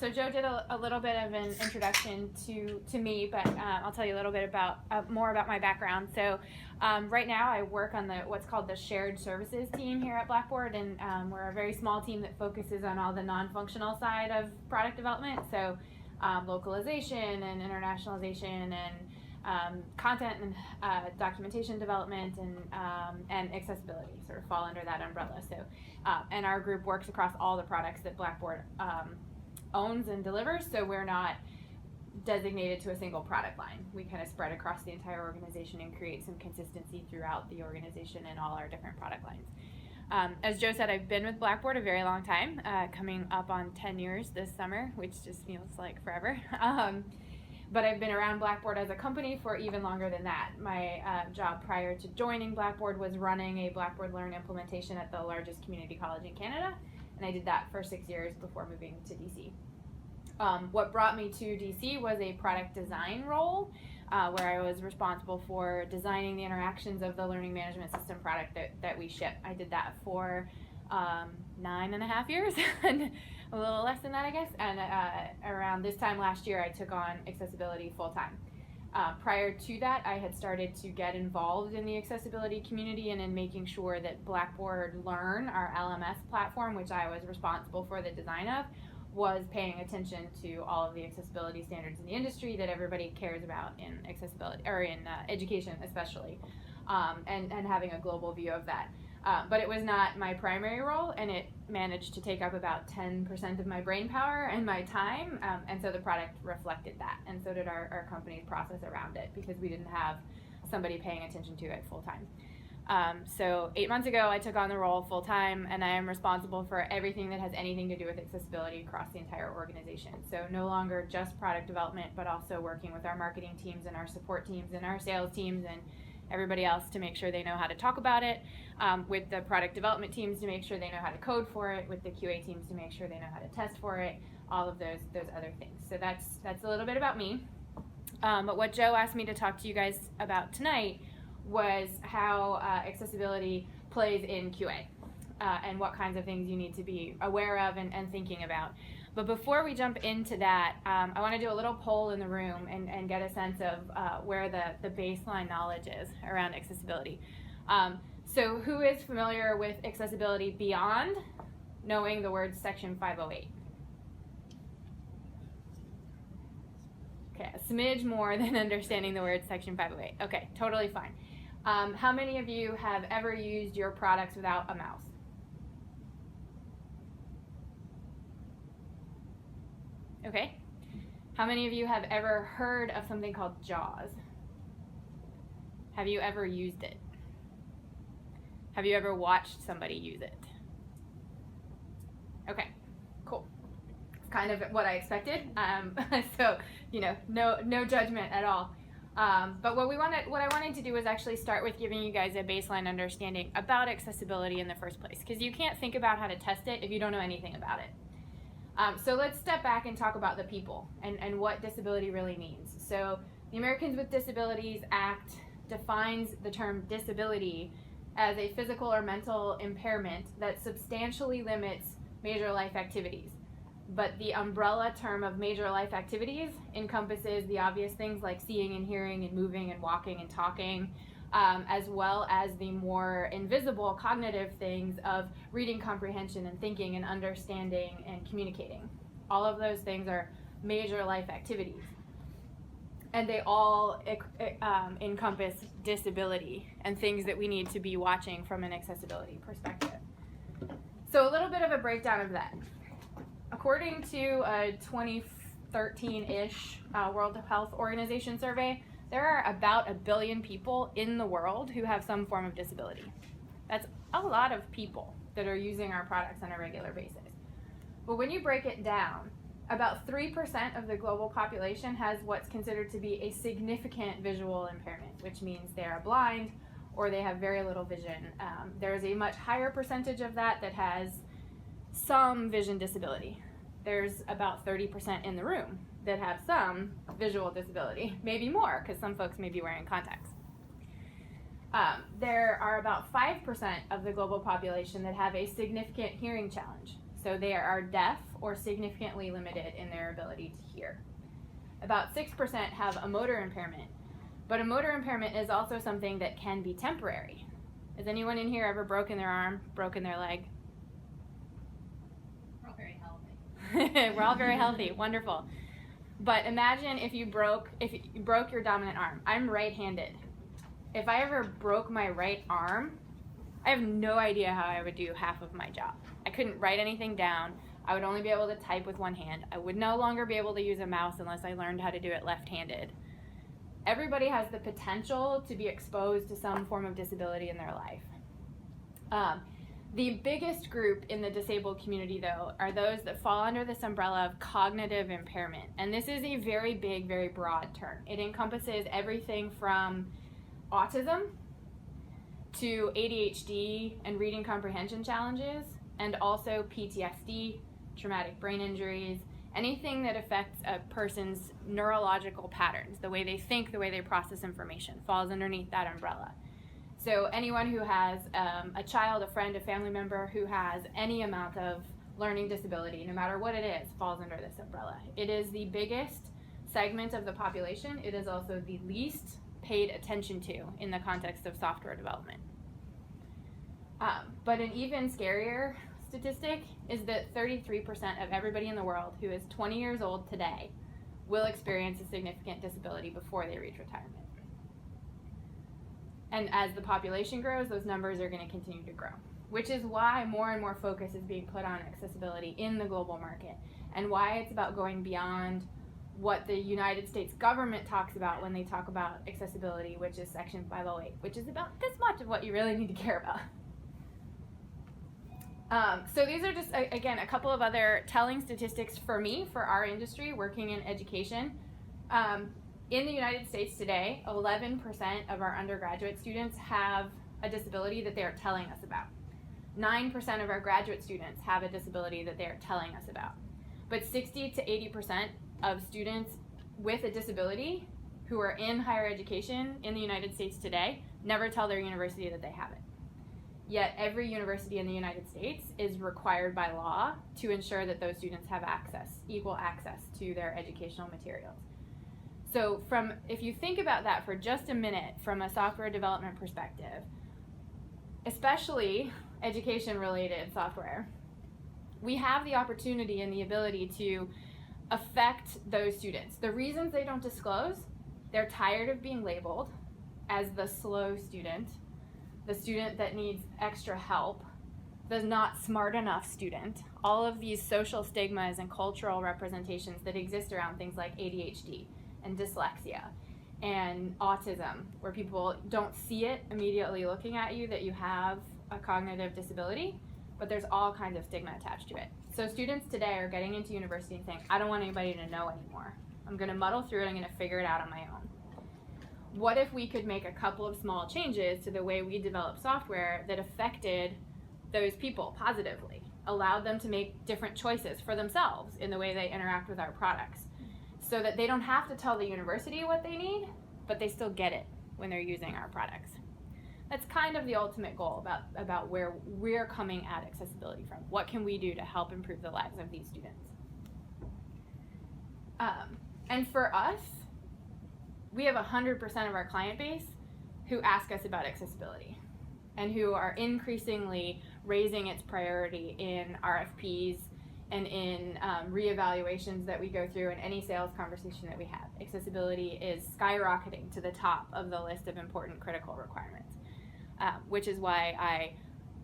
So Joe did a little bit of an introduction to me, but I'll tell you a little bit about more about my background. So right now I work on what's called the shared services team here at Blackboard, and we're a very small team that focuses on all the non-functional side of product development. So localization and internationalization and content and documentation development and accessibility sort of fall under that umbrella. So and our group works across all the products that Blackboard owns and delivers, so we're not designated to a single product line. We kind of spread across the entire organization and create some consistency throughout the organization and all our different product lines. As Joe said, I've been with Blackboard a very long time, coming up on 10 years this summer, which just feels like forever. But I've been around Blackboard as a company for even longer than that. My job prior to joining Blackboard was running a Blackboard Learn implementation at the largest community college in Canada, and I did that for 6 years before moving to DC. What brought me to DC was a product design role, where I was responsible for designing the interactions of the learning management system product that we ship. I did that for 9.5 years, and a little less than that, I guess. And around this time last year, I took on accessibility full time. Prior to that, I had started to get involved in the accessibility community and in making sure that Blackboard Learn, our LMS platform, which I was responsible for the design of, was paying attention to all of the accessibility standards in the industry that everybody cares about in accessibility, or in education especially, and having a global view of that. But it was not my primary role, and it managed to take up about 10% of my brain power and my time, and so the product reflected that, and so did our company's process around it, because we didn't have somebody paying attention to it full time. So 8 months ago, I took on the role full time, and I am responsible for everything that has anything to do with accessibility across the entire organization. So no longer just product development, but also working with our marketing teams and our support teams and our sales teams and everybody else to make sure they know how to talk about it, with the product development teams to make sure they know how to code for it, with the QA teams to make sure they know how to test for it, all of those other things. So that's a little bit about me. But what Joe asked me to talk to you guys about tonight was how accessibility plays in QA, and what kinds of things you need to be aware of and thinking about. But before we jump into that, I want to do a little poll in the room and get a sense of where the baseline knowledge is around accessibility. So who is familiar with accessibility beyond knowing the word Section 508? Okay, a smidge more than understanding the word Section 508. Okay, totally fine. How many of you have ever used your products without a mouse? Okay. How many of you have ever heard of something called JAWS? Have you ever used it? Have you ever watched somebody use it? Okay, cool. It's kind of what I expected. So, no judgment at all. But what I wanted to do was actually start with giving you guys a baseline understanding about accessibility in the first place, because you can't think about how to test it if you don't know anything about it. So let's step back and talk about the people and what disability really means. So the Americans with Disabilities Act defines the term disability as a physical or mental impairment that substantially limits major life activities. But the umbrella term of major life activities encompasses the obvious things like seeing and hearing and moving and walking and talking, as well as the more invisible cognitive things of reading comprehension and thinking and understanding and communicating. All of those things are major life activities. And they all encompass disability and things that we need to be watching from an accessibility perspective. So a little bit of a breakdown of that. According to a 2013-ish World Health Organization survey, there are about 1 billion people in the world who have some form of disability. That's a lot of people that are using our products on a regular basis. But when you break it down, about 3% of the global population has what's considered to be a significant visual impairment, which means they are blind or they have very little vision. There's a much higher percentage of that has some vision disability. There's about 30% in the room that have some visual disability, maybe more, because some folks may be wearing contacts. There are about 5% of the global population that have a significant hearing challenge. So they are deaf or significantly limited in their ability to hear. About 6% have a motor impairment, but a motor impairment is also something that can be temporary. Has anyone in here ever broken their arm, broken their leg? We're all very healthy. We're all very healthy, wonderful. But imagine if you broke your dominant arm. I'm right-handed. If I ever broke my right arm, I have no idea how I would do half of my job. I couldn't write anything down. I would only be able to type with one hand. I would no longer be able to use a mouse unless I learned how to do it left-handed. Everybody has the potential to be exposed to some form of disability in their life. The biggest group in the disabled community, though, are those that fall under this umbrella of cognitive impairment. And this is a very big, very broad term. It encompasses everything from autism to ADHD and reading comprehension challenges, and also PTSD, traumatic brain injuries, anything that affects a person's neurological patterns, the way they think, the way they process information, falls underneath that umbrella. So anyone who has a child, a friend, a family member who has any amount of learning disability, no matter what it is, falls under this umbrella. It is the biggest segment of the population. It is also the least paid attention to in the context of software development. But an even scarier statistic is that 33% of everybody in the world who is 20 years old today will experience a significant disability before they reach retirement. And as the population grows, those numbers are going to continue to grow, which is why more and more focus is being put on accessibility in the global market, and why it's about going beyond what the United States government talks about when they talk about accessibility, which is Section 508, which is about this much of what you really need to care about. So these are just, again, a couple of other telling statistics for me, for our industry, working in education. In the United States today, 11% of our undergraduate students have a disability that they are telling us about. 9% of our graduate students have a disability that they are telling us about. But 60 to 80% of students with a disability who are in higher education in the United States today never tell their university that they have it. Yet every university in the United States is required by law to ensure that those students have access, equal access to their educational materials. So if you think about that for just a minute from a software development perspective, especially education-related software, we have the opportunity and the ability to affect those students. The reasons they don't disclose, they're tired of being labeled as the slow student, the student that needs extra help, the not smart enough student, all of these social stigmas and cultural representations that exist around things like ADHD and dyslexia and autism, where people don't see it immediately looking at you that you have a cognitive disability, but there's all kinds of stigma attached to it. So students today are getting into university and saying, I don't want anybody to know anymore. I'm going to muddle through it, I'm going to figure it out on my own. What if we could make a couple of small changes to the way we develop software that affected those people positively, allowed them to make different choices for themselves in the way they interact with our products, so that they don't have to tell the university what they need, but they still get it when they're using our products. That's kind of the ultimate goal about where we're coming at accessibility from. What can we do to help improve the lives of these students? And for us, we have 100% of our client base who ask us about accessibility and who are increasingly raising its priority in RFPs and in reevaluations that we go through in any sales conversation that we have. Accessibility is skyrocketing to the top of the list of important critical requirements, which is why I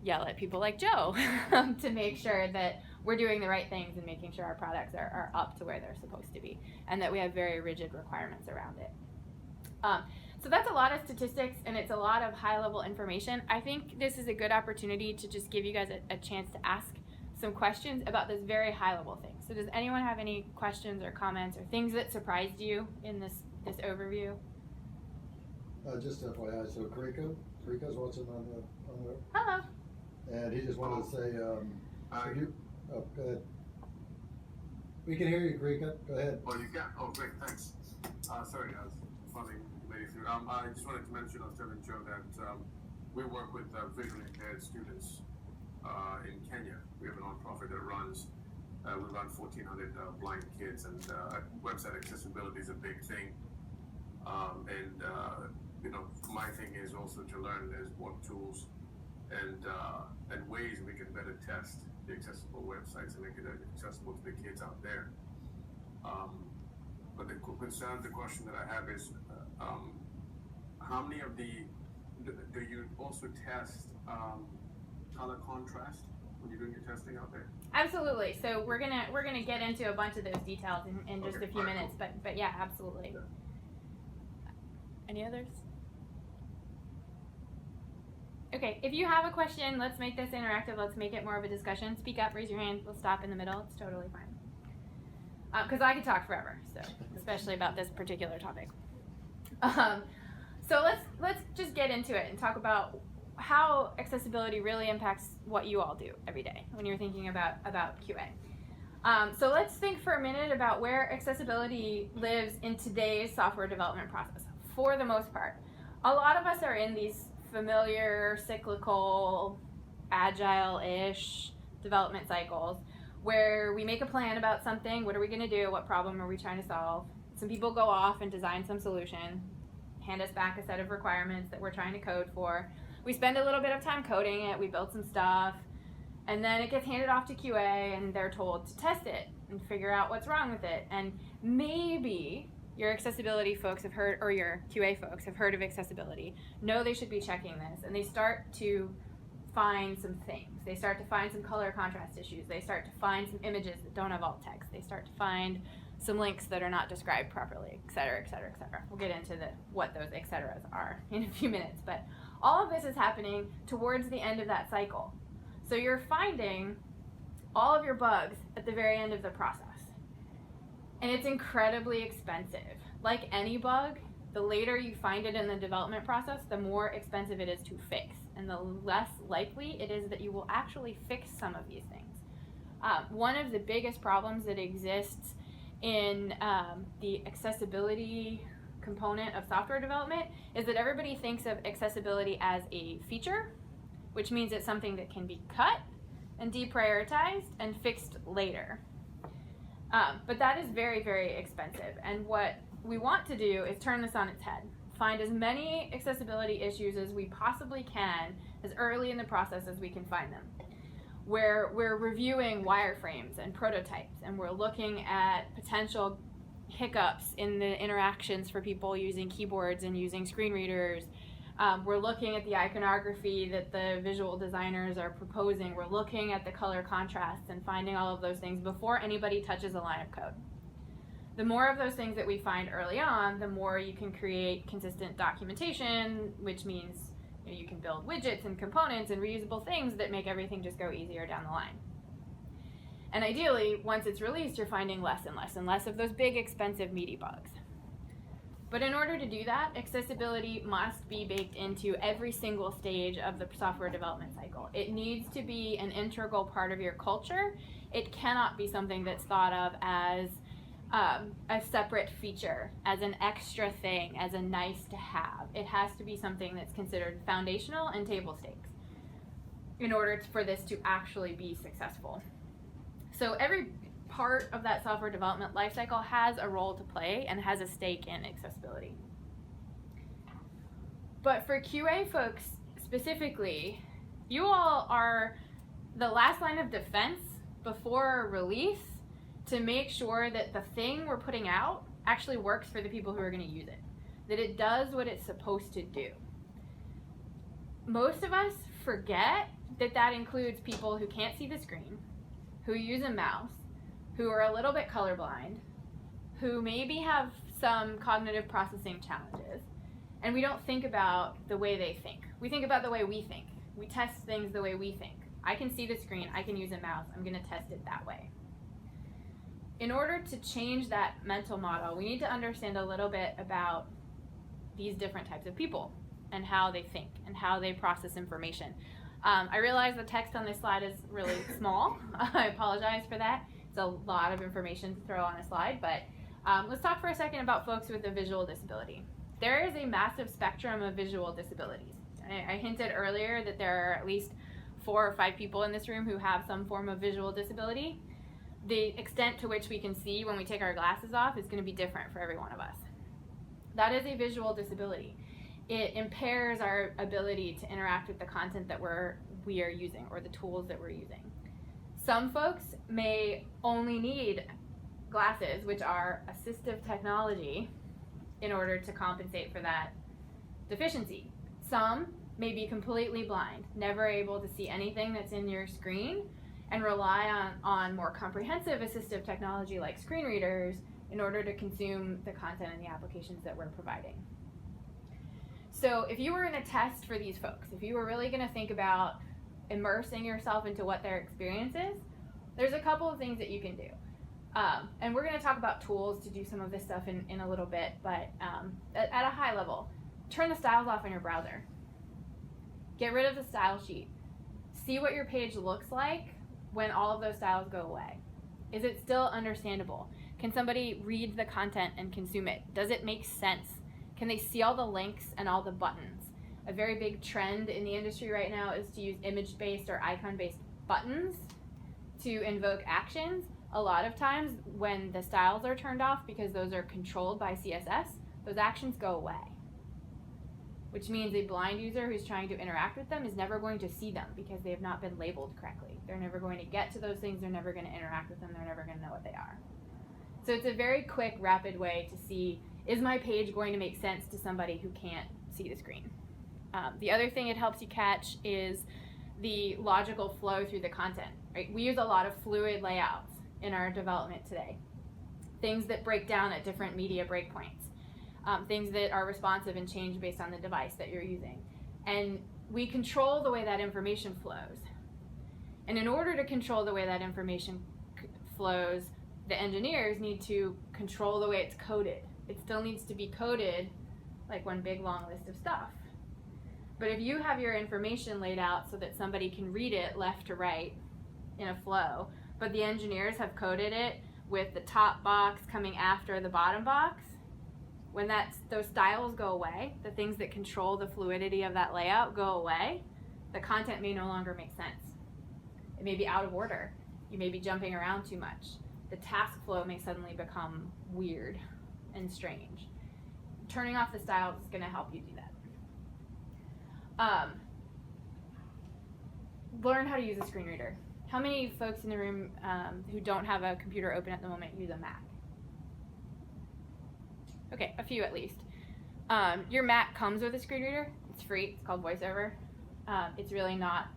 yell at people like Joe to make sure that we're doing the right things and making sure our products are up to where they're supposed to be, and that we have very rigid requirements around it. So that's a lot of statistics, and it's a lot of high-level information. I think this is a good opportunity to just give you guys a chance to ask some questions about this very high-level thing. So does anyone have any questions or comments or things that surprised you in this overview? Just FYI, so Karika's watching on the Hello. and he just wanted to say, go ahead. We can hear you, Karika. Go ahead. Oh, you can? Oh, great, thanks. Sorry, I was running late through. I just wanted to mention, I was telling Joe that we work with visually impaired students in Kenya. We have a nonprofit that runs, we run 1,400 blind kids, and website accessibility is a big thing. My thing is also to learn as what tools and ways we can better test the accessible websites and make it accessible to the kids out there. But the question that I have is, how many of do you also test color contrast when you're doing your testing out there? Absolutely. So we're gonna get into a bunch of those details in just a few minutes. Cool. But yeah, absolutely. Yeah. Any others? Okay, if you have a question, let's make this interactive. Let's make it more of a discussion. Speak up, raise your hand. We'll stop in the middle. It's totally fine. Because I could talk forever, so especially about this particular topic. So let's just get into it and talk about how accessibility really impacts what you all do every day when you're thinking about QA. So let's think for a minute about where accessibility lives in today's software development process. For the most part, a lot of us are in these familiar, cyclical, agile-ish development cycles where we make a plan about something. What are we going to do? What problem are we trying to solve? Some people go off and design some solution, hand us back a set of requirements that we're trying to code for. We spend a little bit of time coding it, we build some stuff, and then it gets handed off to QA and they're told to test it and figure out what's wrong with it. And maybe your accessibility folks have heard, or your QA folks have heard of accessibility, know they should be checking this, and they start to find some things. They start to find some color contrast issues. They start to find some images that don't have alt text. They start to find some links that are not described properly, et cetera, et cetera, et cetera. We'll get into what those et ceteras are in a few minutes, but all of this is happening towards the end of that cycle. So you're finding all of your bugs at the very end of the process. And it's incredibly expensive. Like any bug, the later you find it in the development process, the more expensive it is to fix, and the less likely it is that you will actually fix some of these things. One of the biggest problems that exists in the accessibility component of software development is that everybody thinks of accessibility as a feature, which means it's something that can be cut and deprioritized and fixed later. But that is very, very expensive. And what we want to do is turn this on its head. Find as many accessibility issues as we possibly can as early in the process as we can find them. Where we're reviewing wireframes and prototypes, and we're looking at potential hiccups in the interactions for people using keyboards and using screen readers. We're looking at the iconography that the visual designers are proposing. We're looking at the color contrasts and finding all of those things before anybody touches a line of code. The more of those things that we find early on, the more you can create consistent documentation, which means you can build widgets and components and reusable things that make everything just go easier down the line. And ideally, once it's released, you're finding less and less and less of those big, expensive, meaty bugs. But in order to do that, accessibility must be baked into every single stage of the software development cycle. It needs to be an integral part of your culture. It cannot be something that's thought of as a separate feature, as an extra thing, as a nice to have. It has to be something that's considered foundational and table stakes in order for this to actually be successful. So every part of that software development lifecycle has a role to play and has a stake in accessibility. But for QA folks specifically, you all are the last line of defense before release to make sure that the thing we're putting out actually works for the people who are going to use it, that it does what it's supposed to do. Most of us forget that that includes people who can't see the screen, who use a mouse, who are a little bit colorblind, who maybe have some cognitive processing challenges, and we don't think about the way they think. We think about the way we think. We test things the way we think. I can see the screen, I can use a mouse, I'm going to test it that way. In order to change that mental model, we need to understand a little bit about these different types of people and how they think and how they process information. I realize the text on this slide is really small. I apologize for that. It's a lot of information to throw on a slide, but let's talk for a second about folks with a visual disability. There is a massive spectrum of visual disabilities. I hinted earlier that there are at least 4 or 5 people in this room who have some form of visual disability, the extent to which we can see when we take our glasses off is going to be different for every one of us. That is a visual disability. It impairs our ability to interact with the content that we are using or the tools that we're using. Some folks may only need glasses, which are assistive technology, in order to compensate for that deficiency. Some may be completely blind, never able to see anything that's in your screen, and rely on more comprehensive assistive technology like screen readers in order to consume the content and the applications that we're providing. So if you were in a test for these folks, if you were really going to think about immersing yourself into what their experience is, there's a couple of things that you can do. And we're going to talk about tools to do some of this stuff in a little bit, but at a high level, turn the styles off on your browser. Get rid of the style sheet. See what your page looks like when all of those styles go away. Is it still understandable? Can somebody read the content and consume it? Does it make sense? Can they see all the links and all the buttons? A very big trend in the industry right now is to use image-based or icon-based buttons to invoke actions. A lot of times when the styles are turned off, because those are controlled by CSS, those actions go away. Which means a blind user who's trying to interact with them is never going to see them because they have not been labeled correctly. They're never going to get to those things, they're never going to interact with them, they're never going to know what they are. So it's a very quick, rapid way to see, is my page going to make sense to somebody who can't see the screen? The other thing it helps you catch is the logical flow through the content. Right? We use a lot of fluid layouts in our development today. Things that break down at different media breakpoints. Things that are responsive and change based on the device that you're using. And we control the way that information flows. And in order to control the way that information flows, the engineers need to control the way it's coded. It still needs to be coded like one big long list of stuff. But if you have your information laid out so that somebody can read it left to right in a flow, but the engineers have coded it with the top box coming after the bottom box, when those styles go away, the things that control the fluidity of that layout go away, the content may no longer make sense. It may be out of order. You may be jumping around too much. The task flow may suddenly become weird and strange. Turning off the styles is going to help you do that. Learn how to use a screen reader. How many folks in the room who don't have a computer open at the moment use a Mac? Okay, a few at least. Your Mac comes with a screen reader. It's free. It's called VoiceOver. It's really not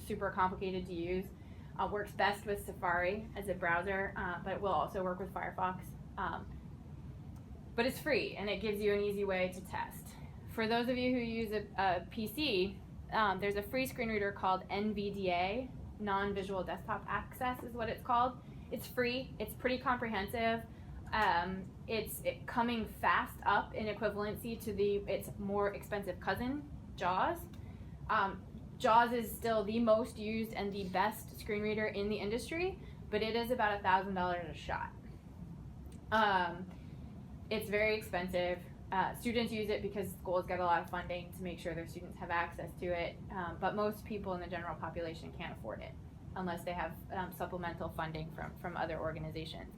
super complicated to use. Works best with Safari as a browser, but it will also work with Firefox. But it's free, and it gives you an easy way to test. For those of you who use a PC, there's a free screen reader called NVDA, Non-Visual Desktop Access is what it's called. It's free. It's pretty comprehensive. It's coming fast up in equivalency to its more expensive cousin, JAWS. JAWS is still the most used and the best screen reader in the industry, but it is about $1,000 a shot. It's very expensive. Students use it because schools get a lot of funding to make sure their students have access to it, but most people in the general population can't afford it unless they have supplemental funding from other organizations,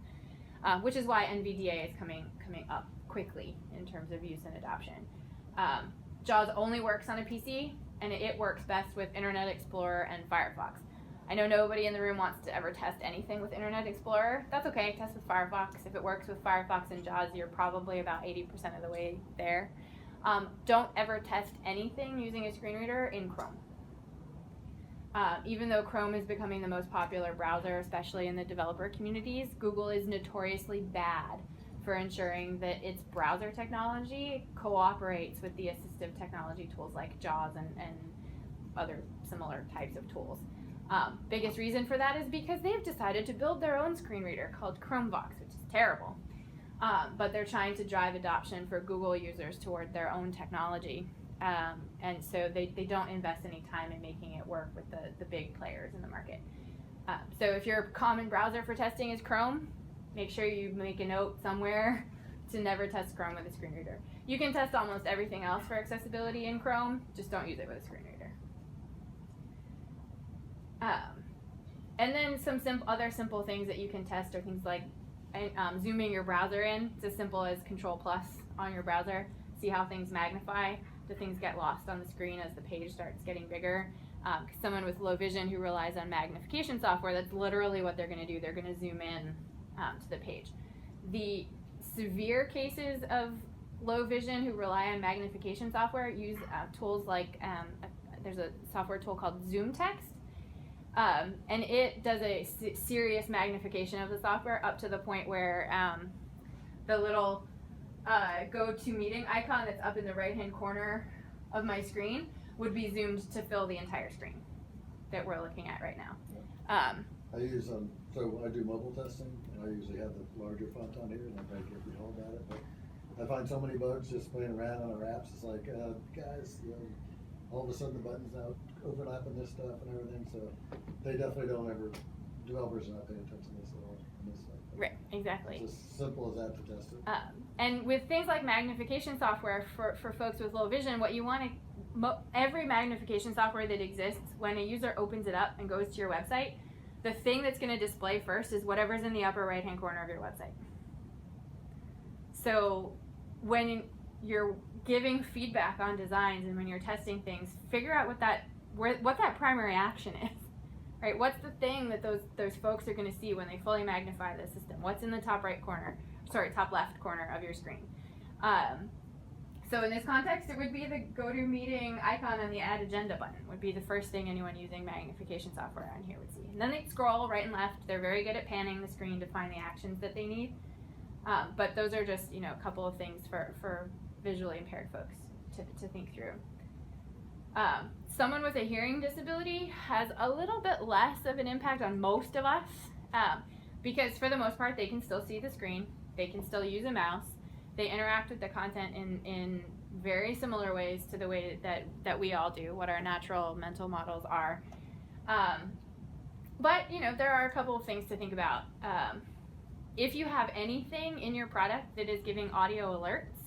which is why NVDA is coming up quickly in terms of use and adoption. JAWS only works on a PC, and it works best with Internet Explorer and Firefox. I know nobody in the room wants to ever test anything with Internet Explorer. That's okay, test with Firefox. If it works with Firefox and JAWS, you're probably about 80% of the way there. Don't ever test anything using a screen reader in Chrome. Even though Chrome is becoming the most popular browser, especially in the developer communities, Google is notoriously bad for ensuring that its browser technology cooperates with the assistive technology tools like JAWS and other similar types of tools. Biggest reason for that is because they've decided to build their own screen reader called Chromevox, which is terrible. But they're trying to drive adoption for Google users toward their own technology. And so they don't invest any time in making it work with the big players in the market. So if your common browser for testing is Chrome, make sure you make a note somewhere to never test Chrome with a screen reader. You can test almost everything else for accessibility in Chrome, just don't use it with a screen reader. And then some other simple things that you can test are things like zooming your browser in. It's as simple as Control+ on your browser. See how things magnify. Do things get lost on the screen as the page starts getting bigger? Someone with low vision who relies on magnification software, that's literally what they're going to do. They're going to zoom in to the page. The severe cases of low vision who rely on magnification software use tools like there's a software tool called Zoom Text, and it does a serious magnification of the software up to the point where the little GoToMeeting icon that's up in the right-hand corner of my screen would be zoomed to fill the entire screen that we're looking at right now. I use so I do mobile testing, and I usually have the larger font on here, and I break every hole about it. But I find so many bugs just playing around on our apps. It's like, guys, all of a sudden the buttons now overlapping this stuff and everything. So they definitely don't ever. Developers are not paying attention to this at all. Right, exactly. It's as simple as that to test it. And with things like magnification software for folks with low vision, what you want to every magnification software that exists, when a user opens it up and goes to your website, the thing that's going to display first is whatever's in the upper right-hand corner of your website. So when you're giving feedback on designs and when you're testing things, figure out what that primary action is. Right? What's the thing that those folks are going to see when they fully magnify the system? What's in the top left corner of your screen? So in this context, it would be the GoToMeeting icon and the Add Agenda button would be the first thing anyone using magnification software on here would see. And then they scroll right and left. They're very good at panning the screen to find the actions that they need. But those are just a couple of things for visually impaired folks to think through. Someone with a hearing disability has a little bit less of an impact on most of us because for the most part they can still see the screen, they can still use a mouse, they interact with the content in very similar ways to the way that we all do, what our natural mental models are. But there are a couple of things to think about. If you have anything in your product that is giving audio alerts,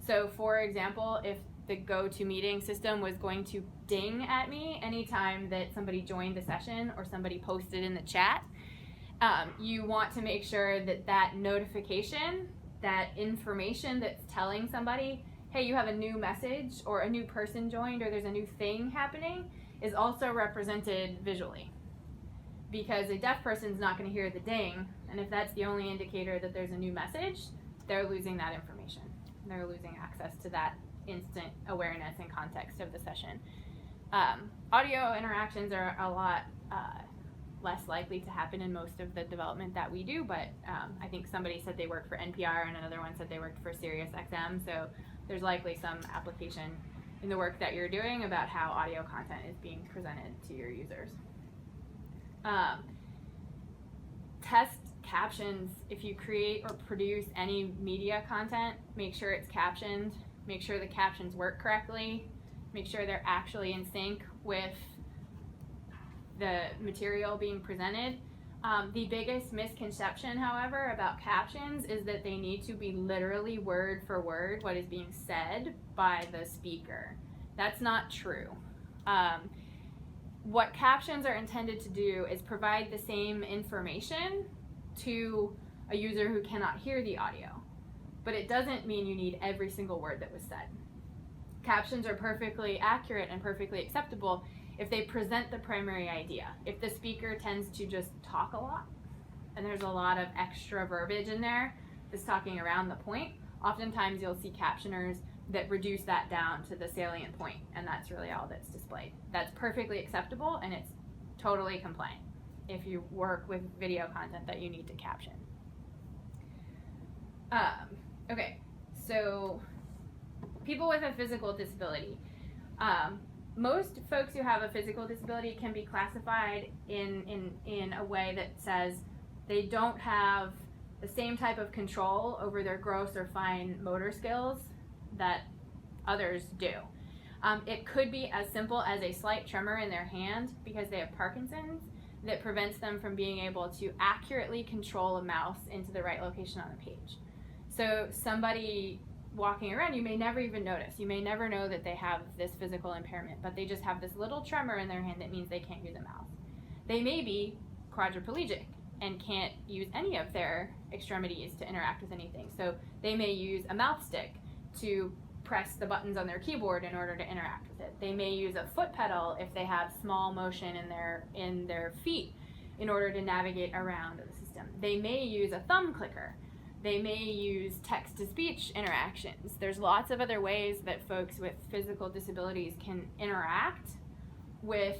so for example, if the GoToMeeting system was going to ding at me anytime that somebody joined the session or somebody posted in the chat, you want to make sure that notification, that information that's telling somebody, hey, you have a new message or a new person joined or there's a new thing happening, is also represented visually. Because a deaf person's not going to hear the ding, and if that's the only indicator that there's a new message, they're losing that information. They're losing access to that instant awareness and context of the session. Audio interactions are a lot less likely to happen in most of the development that we do, but I think somebody said they worked for NPR and another one said they worked for SiriusXM, so there's likely some application in the work that you're doing about how audio content is being presented to your users. Test captions. If you create or produce any media content, make sure it's captioned, make sure the captions work correctly, make sure they're actually in sync with the material being presented. The biggest misconception, however, about captions is that they need to be literally word for word what is being said by the speaker. That's not true. What captions are intended to do is provide the same information to a user who cannot hear the audio, but it doesn't mean you need every single word that was said. Captions are perfectly accurate and perfectly acceptable if they present the primary idea. If the speaker tends to just talk a lot and there's a lot of extra verbiage in there that's talking around the point, oftentimes you'll see captioners that reduce that down to the salient point, and that's really all that's displayed. That's perfectly acceptable, and it's totally compliant if you work with video content that you need to caption. Okay, so people with a physical disability. Most folks who have a physical disability can be classified in a way that says they don't have the same type of control over their gross or fine motor skills that others do. It could be as simple as a slight tremor in their hand because they have Parkinson's that prevents them from being able to accurately control a mouse into the right location on the page. So somebody walking around, you may never even notice. You may never know that they have this physical impairment, but they just have this little tremor in their hand that means they can't use a mouse. They may be quadriplegic and can't use any of their extremities to interact with anything. So they may use a mouse stick to press the buttons on their keyboard in order to interact with it. They may use a foot pedal if they have small motion in their feet in order to navigate around the system. They may use a thumb clicker. They may use text-to-speech interactions. There's lots of other ways that folks with physical disabilities can interact with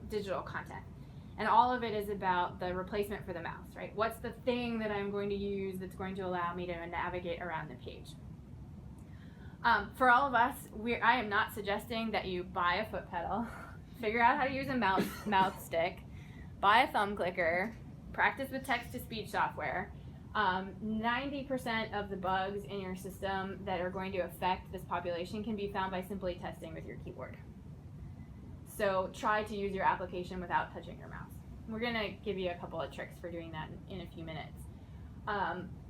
digital content. And all of it is about the replacement for the mouse, right? What's the thing that I'm going to use that's going to allow me to navigate around the page? For all of us, I am not suggesting that you buy a foot pedal, figure out how to use a mouse stick, buy a thumb clicker, practice with text-to-speech software. 90% of the bugs in your system that are going to affect this population can be found by simply testing with your keyboard. So try to use your application without touching your mouse. We're going to give you a couple of tricks for doing that in a few minutes.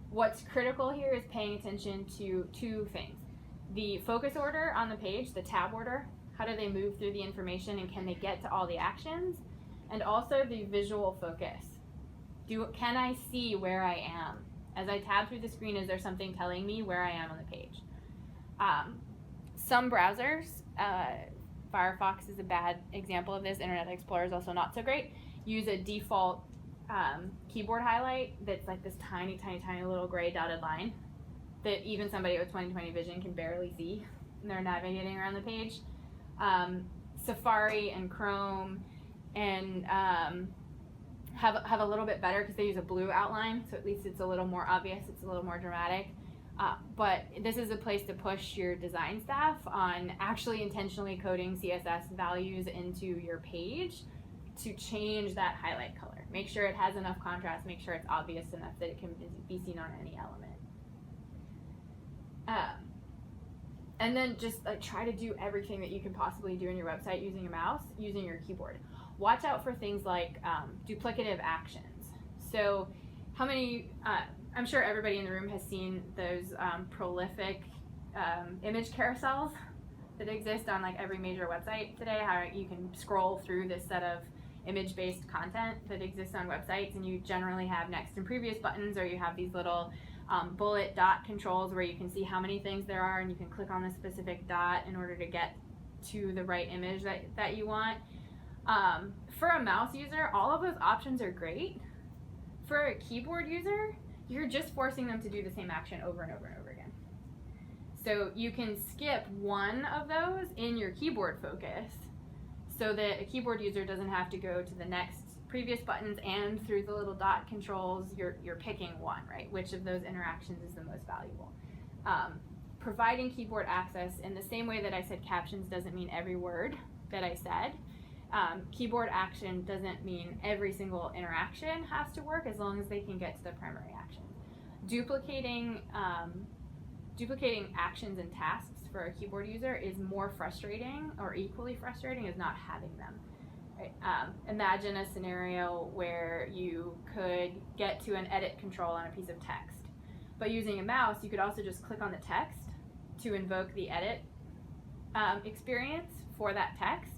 What's critical here is paying attention to two things. The focus order on the page, the tab order, how do they move through the information and can they get to all the actions? And also the visual focus. Can I see where I am? As I tab through the screen, is there something telling me where I am on the page? Some browsers, Firefox is a bad example of this, Internet Explorer is also not so great, use a default keyboard highlight that's like this tiny, tiny, tiny little gray dotted line that even somebody with 20/20 vision can barely see when they're navigating around the page. Safari and Chrome and have a little bit better because they use a blue outline, so at least it's a little more obvious, it's a little more dramatic. But this is a place to push your design staff on actually intentionally coding CSS values into your page to change that highlight color. Make sure it has enough contrast, make sure it's obvious enough that it can be seen on any element. And then just try to do everything that you can possibly do in your website using a mouse, using your keyboard. Watch out for things like duplicative actions. So how many, I'm sure everybody in the room has seen those prolific image carousels that exist on like every major website today, how you can scroll through this set of image-based content that exists on websites, and you generally have next and previous buttons, or you have these little bullet dot controls where you can see how many things there are and you can click on the specific dot in order to get to the right image that you want. For a mouse user, all of those options are great. For a keyboard user, you're just forcing them to do the same action over and over and over again. So you can skip one of those in your keyboard focus so that a keyboard user doesn't have to go to the next previous buttons and through the little dot controls, you're picking one, right? Which of those interactions is the most valuable? Providing keyboard access in the same way that I said captions doesn't mean every word that I said. Keyboard action doesn't mean every single interaction has to work as long as they can get to the primary action. Duplicating actions and tasks for a keyboard user is more frustrating, or equally frustrating as not having them. Right? Imagine a scenario where you could get to an edit control on a piece of text, but using a mouse you could also just click on the text to invoke the edit experience for that text.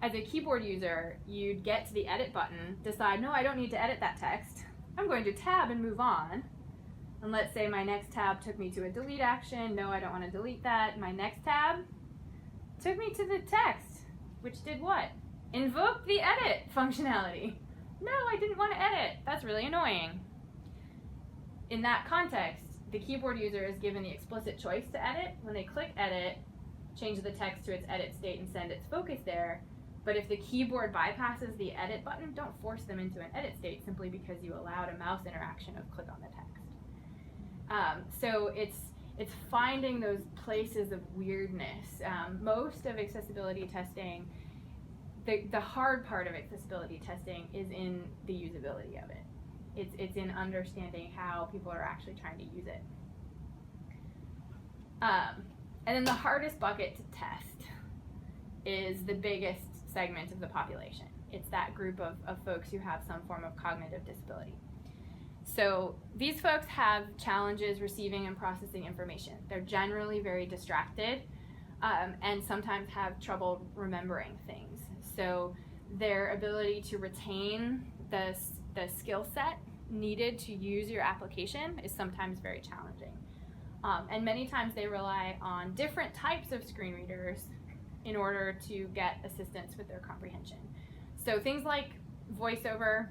As a keyboard user, you'd get to the edit button, decide, no, I don't need to edit that text. I'm going to tab and move on. And let's say my next tab took me to a delete action. No, I don't want to delete that. My next tab took me to the text, which did what? Invoke the edit functionality. No, I didn't want to edit. That's really annoying. In that context, the keyboard user is given the explicit choice to edit. When they click edit, change the text to its edit state and send its focus there. But if the keyboard bypasses the edit button, don't force them into an edit state simply because you allowed a mouse interaction of click on the text. So it's finding those places of weirdness. Most of accessibility testing, the hard part of accessibility testing is in the usability of it. It's in understanding how people are actually trying to use it. And then the hardest bucket to test is the biggest segment of the population. It's that group of folks who have some form of cognitive disability. So these folks have challenges receiving and processing information. They're generally very distracted and sometimes have trouble remembering things. So their ability to retain the skill set needed to use your application is sometimes very challenging. And many times they rely on different types of screen readers in order to get assistance with their comprehension. So things like VoiceOver,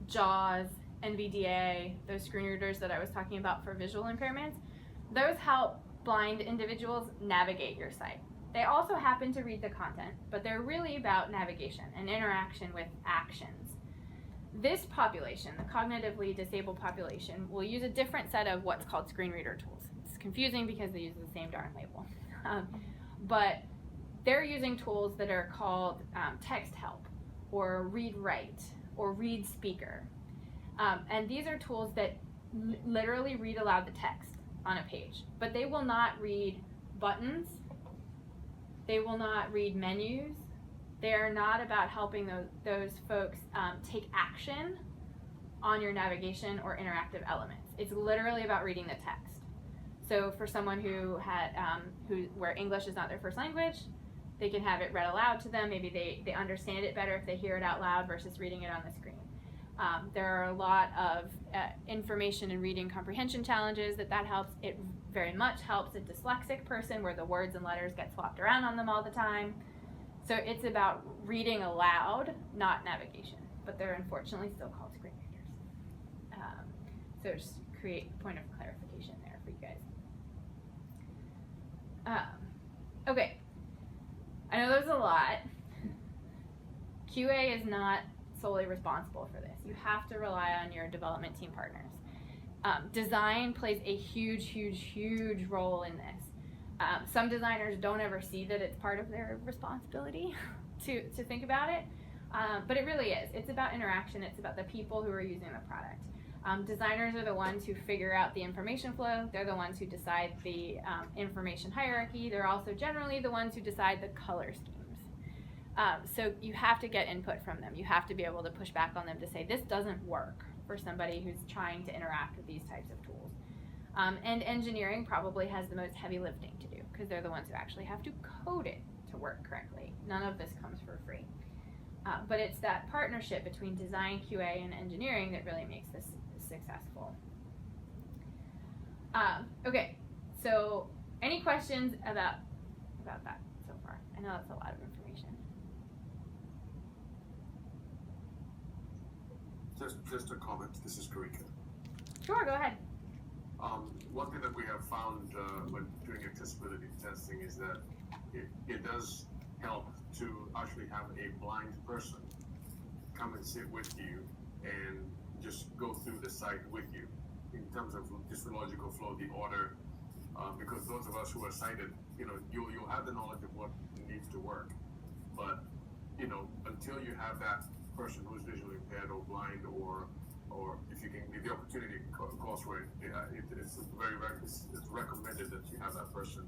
JAWS, NVDA, those screen readers that I was talking about for visual impairments, those help blind individuals navigate your site. They also happen to read the content, but they're really about navigation and interaction with actions. This population, the cognitively disabled population, will use a different set of what's called screen reader tools. It's confusing because they use the same darn label. But they're using tools that are called text help, or read write, or read speaker. And these are tools that literally read aloud the text on a page, but they will not read buttons. They will not read menus. They are not about helping those folks take action on your navigation or interactive elements. It's literally about reading the text. So for someone who where English is not their first language, they can have it read aloud to them. Maybe they understand it better if they hear it out loud versus reading it on the screen. There are a lot of information and reading comprehension challenges that helps. It very much helps a dyslexic person where the words and letters get swapped around on them all the time. So it's about reading aloud, not navigation, but they're unfortunately still called screen readers. So just create a point of clarification there for you guys. Okay, I know there's a lot. QA is not solely responsible for this. You have to rely on your development team partners. Design plays a huge role in this. Some designers don't ever see that it's part of their responsibility to think about it, but it really is. It's about interaction. It's about the people who are using the product. Designers are the ones who figure out the information flow. They're the ones who decide the information hierarchy. They're also generally the ones who decide the color schemes. So you have to get input from them. You have to be able to push back on them to say, this doesn't work for somebody who's trying to interact with these types of tools. And engineering probably has the most heavy lifting to do because they're the ones who actually have to code it to work correctly. None of this comes for free. But it's that partnership between design, QA, and engineering that really makes this successful. Okay, so any questions about that so far? I know that's a lot of information. Just a comment. This is Karika. Sure, go ahead. One thing that we have found when doing accessibility testing is that it does help to actually have a blind person come and sit with you and just go through the site with you in terms of just the logical flow, the order, because those of us who are sighted, you'll have the knowledge of what needs to work, but until you have that person who's visually impaired or blind, or if you can give the opportunity calls for it, it's recommended that you have that person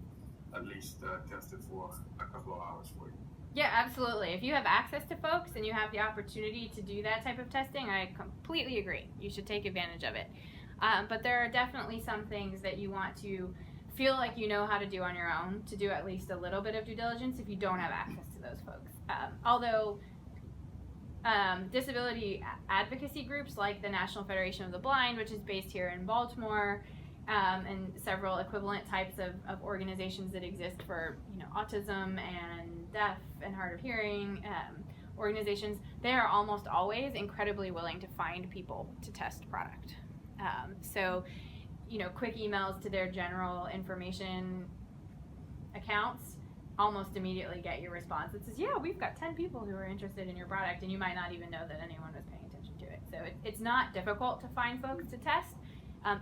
at least tested for a couple of hours for you. Yeah, absolutely. If you have access to folks and you have the opportunity to do that type of testing, I completely agree. You should take advantage of it. But there are definitely some things that you want to feel like you know how to do on your own to do at least a little bit of due diligence if you don't have access to those folks. Although disability advocacy groups like the National Federation of the Blind, which is based here in Baltimore, and several equivalent types of organizations that exist for autism and deaf and hard of hearing organizations, they are almost always incredibly willing to find people to test product. So quick emails to their general information accounts almost immediately get your response that says, yeah, we've got 10 people who are interested in your product, and you might not even know that anyone was paying attention to it. So it's not difficult to find folks to test.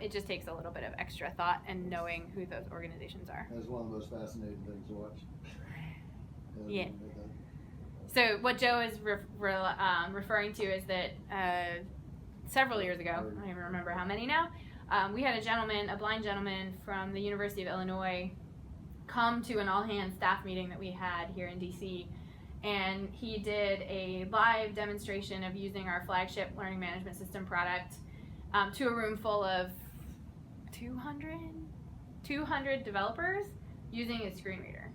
It just takes a little bit of extra thought and knowing who those organizations are. That's one of the most fascinating things to watch. Yeah. So what Joe is referring to is that several years ago, I don't even remember how many now, we had a blind gentleman from the University of Illinois come to an all-hands staff meeting that we had here in DC, and he did a live demonstration of using our flagship learning management system product to a room full of 200 developers using a screen reader.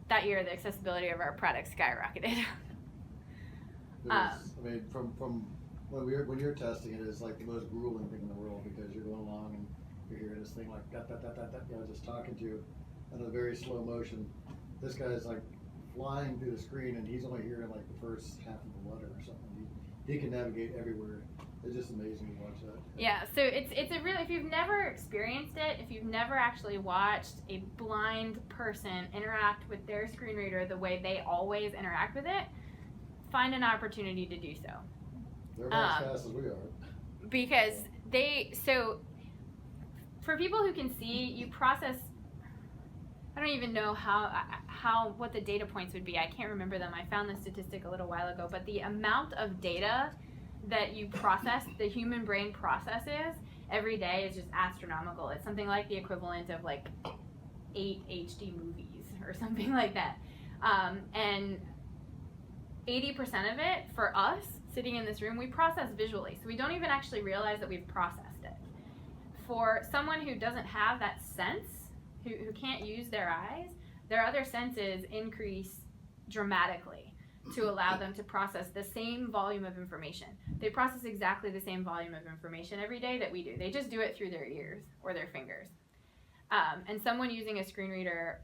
that year the accessibility of our product skyrocketed. I mean, from when you're testing it, it's like the most grueling thing in the world, because you're going along and you're hearing this thing like that, just talking to you in a very slow motion. This guy's like flying through the screen, and he's only hearing like the first half of the letter or something. He can navigate everywhere. It's just amazing to watch that. Yeah, so it's a really, if you've never experienced it, if you've never actually watched a blind person interact with their screen reader the way they always interact with it, find an opportunity to do so. They're not as fast as we are. Because for people who can see, you process, I don't even know what the data points would be. I can't remember them. I found the statistic a little while ago, but the amount of data that you process, the human brain processes every day, is just astronomical. It's something like the equivalent of like 8 HD movies or something like that. And 80% of it, for us, sitting in this room, we process visually. So we don't even actually realize that we've processed it. For someone who doesn't have that sense, who can't use their eyes, their other senses increase dramatically to allow them to process the same volume of information. They process exactly the same volume of information every day that we do. They just do it through their ears or their fingers. And someone using a screen reader,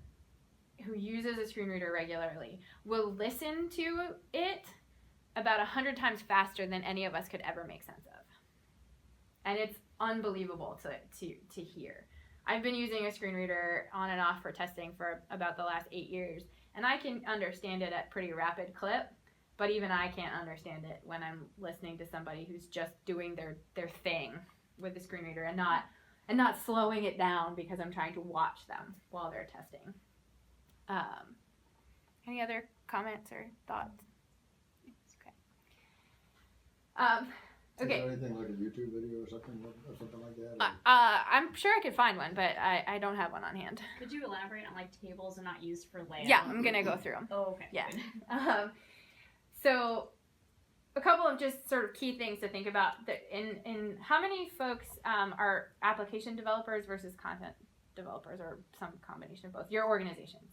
who uses a screen reader regularly, will listen to it about 100 times faster than any of us could ever make sense of. And it's unbelievable to hear. I've been using a screen reader on and off for testing for about the last 8 years, and I can understand it at pretty rapid clip, but even I can't understand it when I'm listening to somebody who's just doing their thing with the screen reader and not slowing it down because I'm trying to watch them while they're testing. Any other comments or thoughts? Okay. Is there anything like a YouTube video or something like that? I'm sure I could find one, but I don't have one on hand. Could you elaborate on like tables are not used for layout? Yeah, I'm gonna go through them. Oh, okay. Yeah. So a couple of just sort of key things to think about. In how many folks are application developers versus content developers, or some combination of both? Your organizations.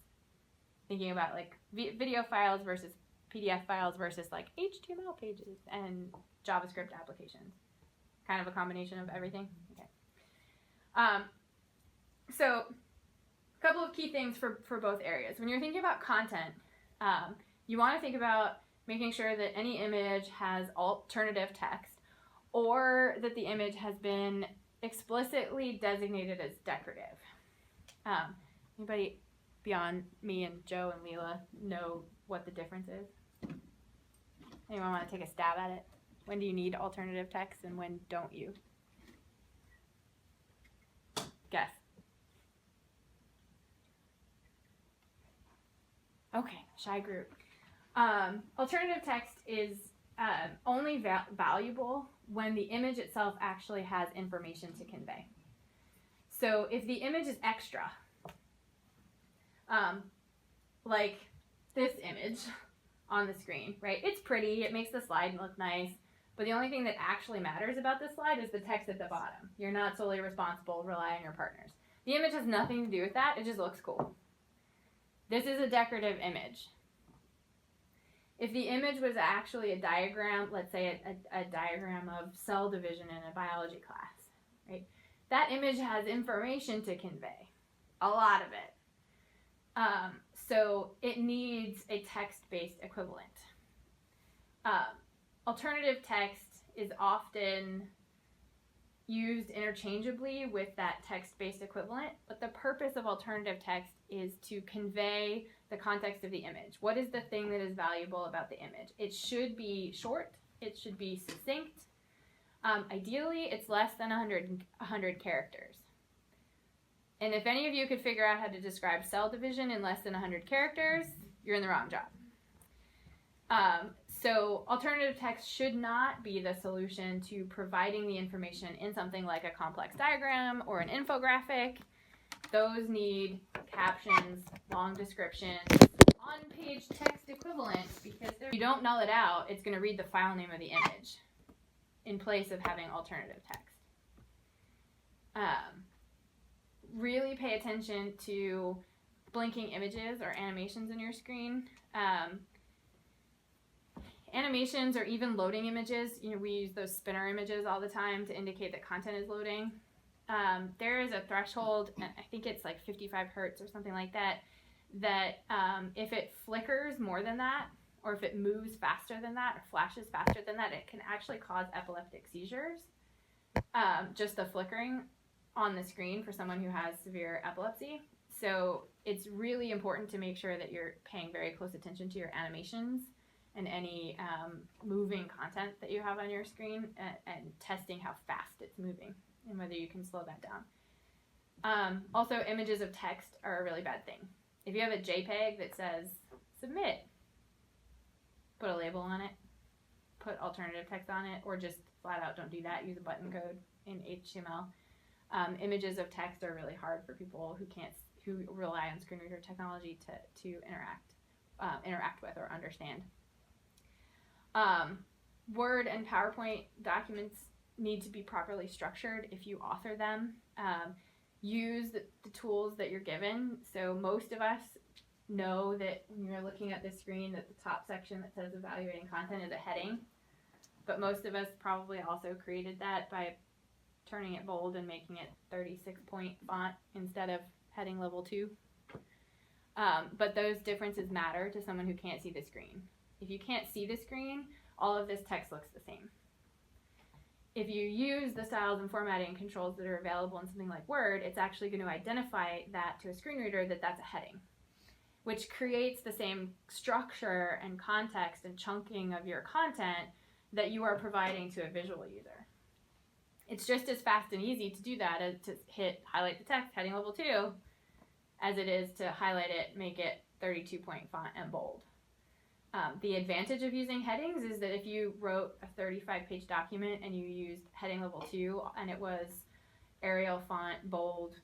Thinking about like video files versus PDF files versus like HTML pages and JavaScript applications. Kind of a combination of everything. Okay. So a couple of key things for both areas. When you're thinking about content, you want to think about making sure that any image has alternative text, or that the image has been explicitly designated as decorative. Anybody beyond me and Joe and Leela know what the difference is? Anyone want to take a stab at it? When do you need alternative text and when don't you? Guess. Okay, shy group. Alternative text is only valuable when the image itself actually has information to convey. So if the image is extra, like this image on the screen, right? It's pretty, it makes the slide look nice, but the only thing that actually matters about the slide is the text at the bottom. You're not solely responsible, rely on your partners. The image has nothing to do with that, it just looks cool. This is a decorative image. If the image was actually a diagram, let's say a diagram of cell division in a biology class, right? That image has information to convey, a lot of it. So it needs a text-based equivalent. Alternative text is often used interchangeably with that text-based equivalent, but the purpose of alternative text is to convey the context of the image. What is the thing that is valuable about the image? It should be short, it should be succinct. Ideally, it's less than 100 characters. And if any of you could figure out how to describe cell division in less than 100 characters, you're in the wrong job. So alternative text should not be the solution to providing the information in something like a complex diagram or an infographic. Those need captions, long descriptions, on-page text equivalents, because if you don't null it out, it's going to read the file name of the image in place of having alternative text. Really pay attention to blinking images or animations in your screen. Animations or even loading images, we use those spinner images all the time to indicate that content is loading. There is a threshold, and I think it's like 55 hertz or something like that, that if it flickers more than that, or if it moves faster than that, or flashes faster than that, it can actually cause epileptic seizures. Just the flickering on the screen for someone who has severe epilepsy. So it's really important to make sure that you're paying very close attention to your animations and any moving content that you have on your screen, and testing how fast it's moving and whether you can slow that down. Also, images of text are a really bad thing. If you have a JPEG that says submit, put a label on it, put alternative text on it, or just flat out don't do that, use a button code in HTML. Images of text are really hard for people who rely on screen reader technology to interact with or understand. Word and PowerPoint documents need to be properly structured if you author them. Use the tools that you're given. So most of us know that when you're looking at the screen, that the top section that says evaluating content is a heading. But most of us probably also created that by turning it bold and making it 36-point font instead of heading level 2. But those differences matter to someone who can't see the screen. If you can't see the screen, all of this text looks the same. If you use the styles and formatting controls that are available in something like Word, it's actually going to identify that to a screen reader that that's a heading, which creates the same structure and context and chunking of your content that you are providing to a visual user. It's just as fast and easy to do that as to hit highlight the text, heading level 2, as it is to highlight it, make it 32-point font and bold. The advantage of using headings is that if you wrote a 35-page document and you used heading level 2 and it was Arial font, bold,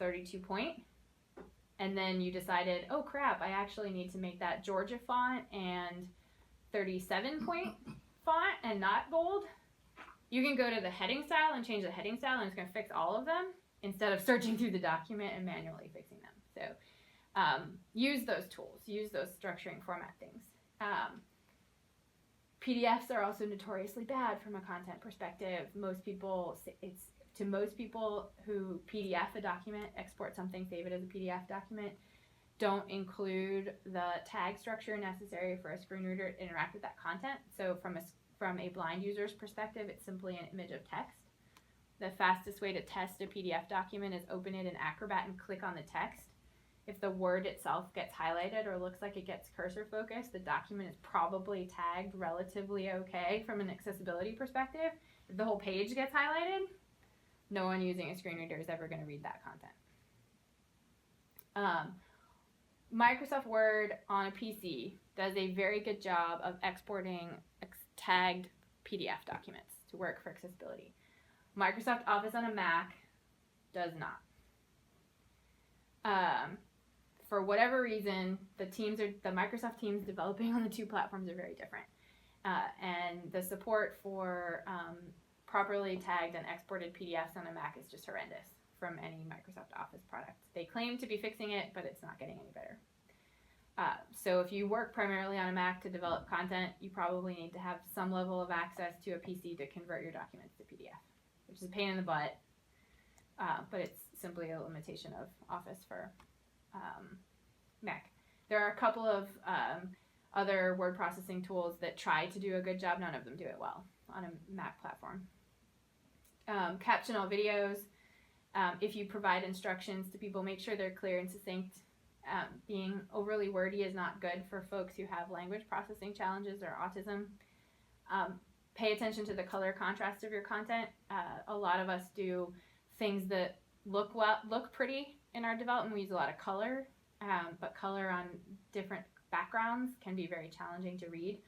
32-point, and then you decided, oh crap, I actually need to make that Georgia font and 37-point font and not bold, you can go to the heading style and change the heading style, and it's going to fix all of them instead of searching through the document and manually fixing them. So use those tools, use those structuring format things. PDFs are also notoriously bad from a content perspective. Most people who PDF a document, export something, save it as a PDF document, don't include the tag structure necessary for a screen reader to interact with that content. So from a blind user's perspective, it's simply an image of text. The fastest way to test a PDF document is open it in Acrobat and click on the text. If the word itself gets highlighted or looks like it gets cursor focused, the document is probably tagged relatively okay from an accessibility perspective. If the whole page gets highlighted, no one using a screen reader is ever going to read that content. Microsoft Word on a PC does a very good job of exporting tagged PDF documents to work for accessibility. Microsoft Office on a Mac does not. For whatever reason, the Microsoft teams developing on the two platforms are very different. And the support for properly tagged and exported PDFs on a Mac is just horrendous from any Microsoft Office product. They claim to be fixing it, but it's not getting any better. So if you work primarily on a Mac to develop content, you probably need to have some level of access to a PC to convert your documents to PDF, which is a pain in the butt, but it's simply a limitation of Office for Mac. There are a couple of other word processing tools that try to do a good job. None of them do it well on a Mac platform. Caption all videos. If you provide instructions to people, make sure they're clear and succinct. Being overly wordy is not good for folks who have language processing challenges or autism. Pay attention to the color contrast of your content. A lot of us do things that look pretty in our development. We use a lot of color, but color on different backgrounds can be very challenging to read.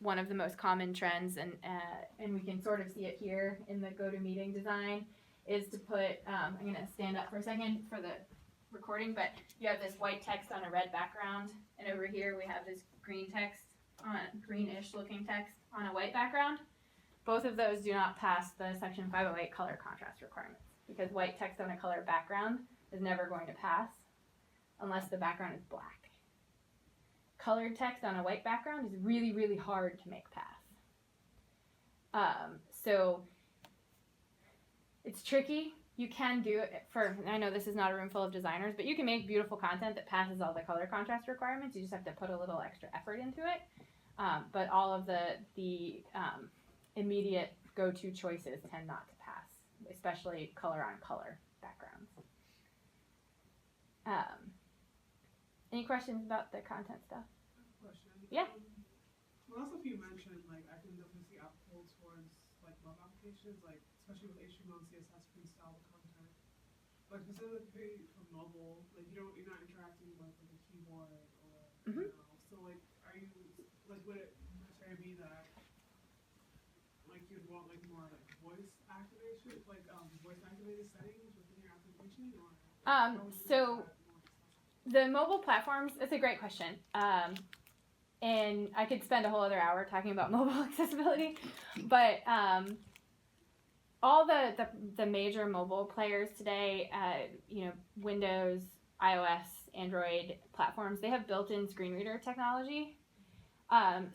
One of the most common trends, and we can sort of see it here in the GoToMeeting design, is to put, I'm going to stand up for a second for the recording, but you have this white text on a red background, and over here we have this green text, greenish looking text on a white background. Both of those do not pass the Section 508 color contrast requirements, because white text on a color background is never going to pass. unless the background is black. Colored text on a white background is really, really hard to make pass. So it's tricky. You can do it I know this is not a room full of designers, but you can make beautiful content that passes all the color contrast requirements. You just have to put a little extra effort into it. But all of the immediate go-to choices tend not to pass, especially color on color backgrounds. Any questions about the content stuff? Question. Yeah. What else have you mentioned? Like, I can definitely see applicable towards like web applications, like especially with HTML and CSS freestyle content. But specifically for mobile, like you're not interacting with like a keyboard or you know. So like, are you like would it necessarily be that like you'd want like more like voice activation, like voice activated settings within your application, or so the mobile platforms, that's a great question. And I could spend a whole other hour talking about mobile accessibility, but all the major mobile players today, Windows, iOS, Android platforms, they have built-in screen reader technology.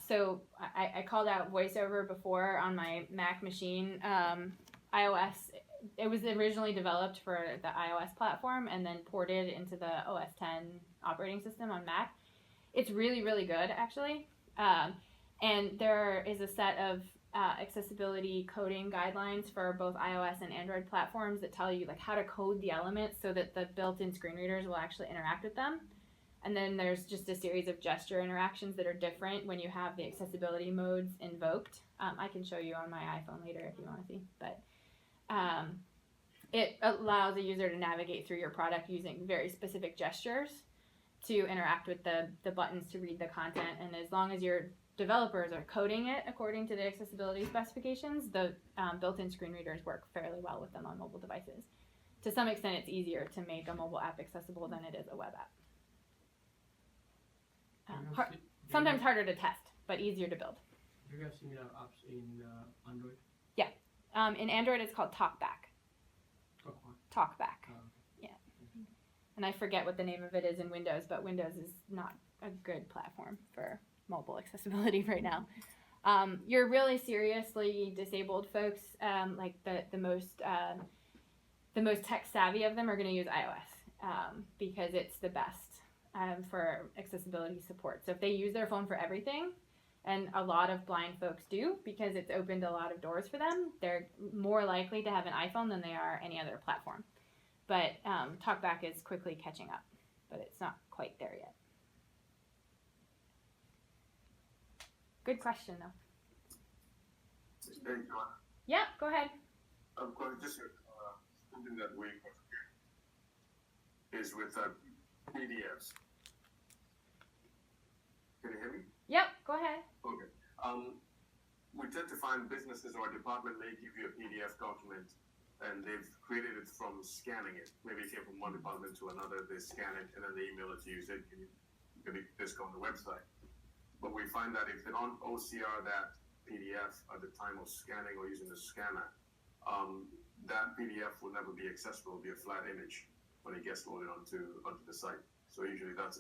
So I called out VoiceOver before on my Mac machine. iOS, it was originally developed for the iOS platform and then ported into the OS X operating system on Mac. It's really, really good, actually. And there is a set of accessibility coding guidelines for both iOS and Android platforms that tell you like how to code the elements so that the built-in screen readers will actually interact with them. And then there's just a series of gesture interactions that are different when you have the accessibility modes invoked. I can show you on my iPhone later if you want to see. But it allows a user to navigate through your product using very specific gestures to interact with the buttons to read the content. And as long as your developers are coding it according to the accessibility specifications, the built-in screen readers work fairly well with them on mobile devices. To some extent, it's easier to make a mobile app accessible than it is a web app. Sometimes harder to test, but easier to build. Do you have similar apps in Android? Yeah. In Android, it's called TalkBack. TalkBack. Yeah. And I forget what the name of it is in Windows, but Windows is not a good platform for mobile accessibility right now. Your really seriously disabled folks, like the most tech savvy of them, are going to use iOS because it's the best for accessibility support. So if they use their phone for everything, and a lot of blind folks do because it's opened a lot of doors for them, they're more likely to have an iPhone than they are any other platform. But TalkBack is quickly catching up, but it's not quite there yet. Good question, though. Hey, JoAnna. Yeah, go ahead. Of course, just something that we is with PDFs. Can you hear me? Yep, go ahead. Okay. We tend to find businesses or a department may give you a PDF document and they've created it from scanning it. Maybe it came from one department to another, they scan it and then they email it to you, say, can you just go on the website. But we find that if they don't OCR that PDF at the time of scanning or using the scanner, that PDF will never be accessible, it'll be a flat image when it gets loaded onto the site. So usually that's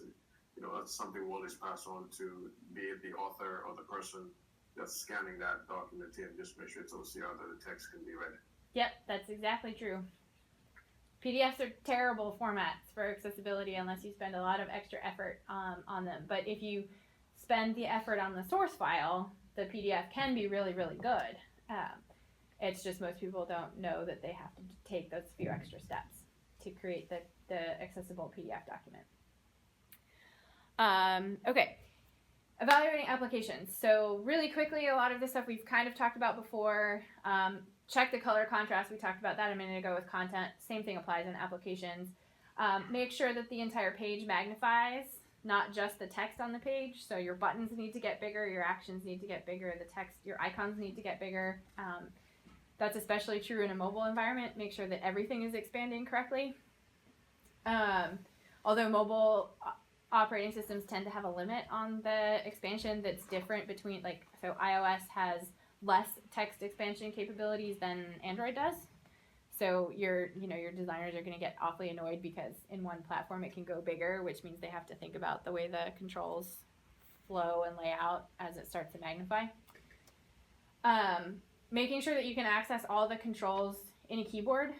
something we'll always pass on to be it the author or the person that's scanning that document in. Just make sure it's OCR that the text can be read. Yep, that's exactly true. PDFs are terrible formats for accessibility unless you spend a lot of extra effort on them. But if you spend the effort on the source file, the PDF can be really, really good. It's just most people don't know that they have to take those few extra steps to create the accessible PDF document. Okay, evaluating applications. So really quickly, a lot of this stuff we've kind of talked about before. Check the color contrast. We talked about that a minute ago with content. Same thing applies in applications. Make sure that the entire page magnifies, not just the text on the page. So your buttons need to get bigger, your actions need to get bigger, the text, your icons need to get bigger. That's especially true in a mobile environment. Make sure that everything is expanding correctly. Although mobile operating systems tend to have a limit on the expansion that's different between, so iOS has less text expansion capabilities than Android does. So your designers are going to get awfully annoyed because in one platform it can go bigger, which means they have to think about the way the controls flow and lay out as it starts to magnify. Making sure that you can access all the controls in a keyboard,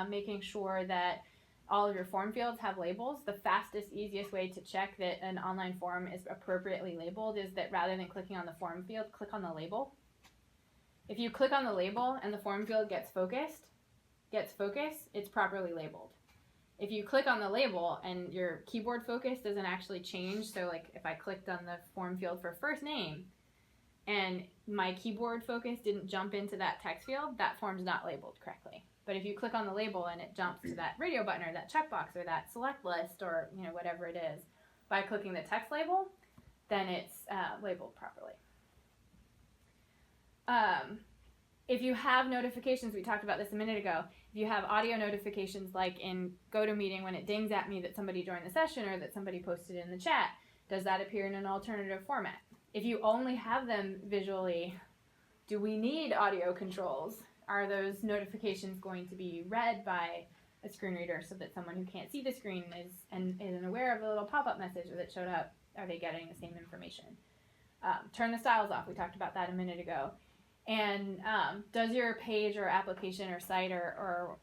making sure that all of your form fields have labels. The fastest, easiest way to check that an online form is appropriately labeled is that rather than clicking on the form field, click on the label. If you click on the label and the form field gets focus, it's properly labeled. If you click on the label and your keyboard focus doesn't actually change, so like if I clicked on the form field for first name and my keyboard focus didn't jump into that text field, that form's not labeled correctly. But if you click on the label and it jumps to that radio button or that checkbox or that select list or whatever it is, by clicking the text label, then it's labeled properly. If you have notifications, we talked about this a minute ago, if you have audio notifications like in GoToMeeting when it dings at me that somebody joined the session or that somebody posted in the chat, does that appear in an alternative format? If you only have them visually, do we need audio controls? Are those notifications going to be read by a screen reader so that someone who can't see the screen isn't aware of the little pop-up message that showed up? Are they getting the same information? Turn the styles off. We talked about that a minute ago. And does your page or application or site or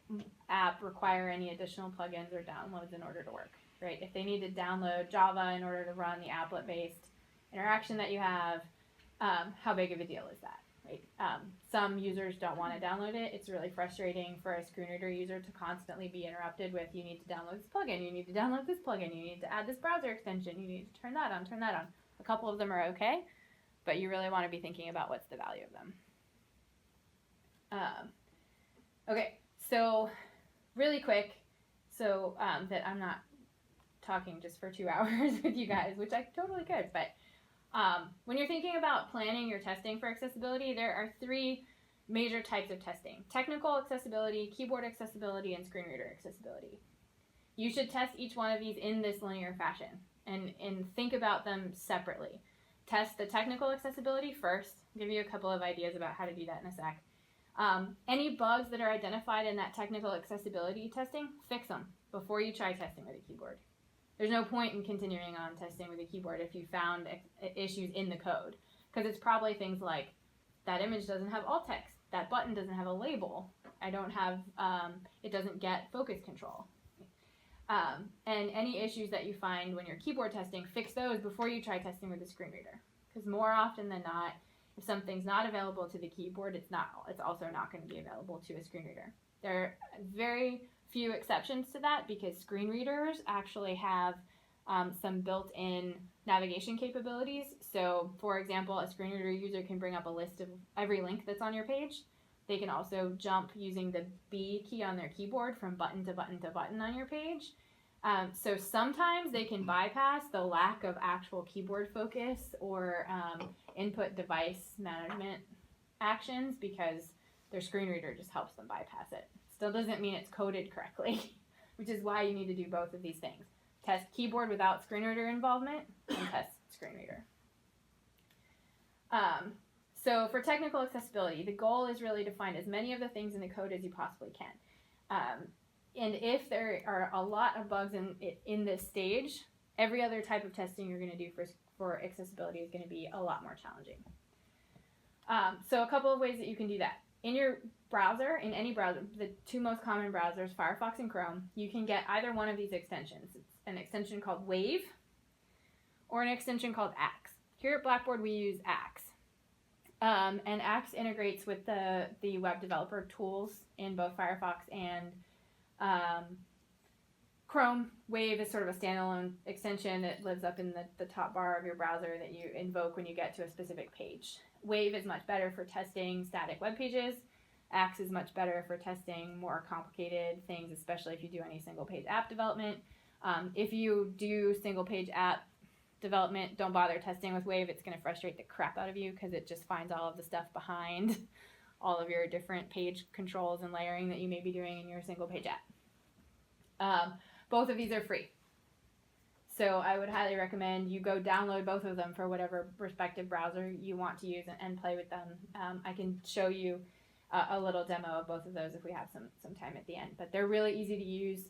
app require any additional plugins or downloads in order to work? Right? If they need to download Java in order to run the applet-based interaction that you have, how big of a deal is that? Right? Some users don't want to download it. It's really frustrating for a screen reader user to constantly be interrupted with, you need to download this plugin, you need to download this plugin, you need to add this browser extension, you need to turn that on, turn that on. A couple of them are okay, but you really want to be thinking about what's the value of them. Okay, so really quick, so that I'm not talking just for 2 hours with you guys, which I totally could, but when you're thinking about planning your testing for accessibility, there are 3 major types of testing: technical accessibility, keyboard accessibility, and screen reader accessibility. You should test each one of these in this linear fashion and think about them separately. Test the technical accessibility first. I'll give you a couple of ideas about how to do that in a sec. Any bugs that are identified in that technical accessibility testing, fix them before you try testing with a keyboard. There's no point in continuing on testing with a keyboard if you found issues in the code, because it's probably things like that image doesn't have alt text, that button doesn't have a label, it doesn't get focus control. And any issues that you find when you're keyboard testing, fix those before you try testing with a screen reader, because more often than not, if something's not available to the keyboard, it's also not going to be available to a screen reader. There are very few exceptions to that because screen readers actually have some built-in navigation capabilities. So, for example, a screen reader user can bring up a list of every link that's on your page. They can also jump using the B key on their keyboard from button to button to button on your page. So sometimes they can bypass the lack of actual keyboard focus or input device management actions because their screen reader just helps them bypass it. Still doesn't mean it's coded correctly, which is why you need to do both of these things. Test keyboard without screen reader involvement and test screen reader. So for technical accessibility, the goal is really to find as many of the things in the code as you possibly can. And if there are a lot of bugs in this stage, every other type of testing you're going to do for accessibility is going to be a lot more challenging. So a couple of ways that you can do that. In your browser, in any browser, the 2 most common browsers, Firefox and Chrome, you can get either one of these extensions. It's an extension called Wave or an extension called Axe. Here at Blackboard, we use Axe. And Axe integrates with the web developer tools in both Firefox and Chrome. Wave is sort of a standalone extension that lives up in the top bar of your browser that you invoke when you get to a specific page. Wave is much better for testing static web pages. Axe is much better for testing more complicated things, especially if you do any single page app development. If you do single page app development, don't bother testing with Wave. It's going to frustrate the crap out of you because it just finds all of the stuff behind all of your different page controls and layering that you may be doing in your single page app. Both of these are free. So I would highly recommend you go download both of them for whatever respective browser you want to use and play with them. I can show you a little demo of both of those if we have some time at the end. But they're really easy to use.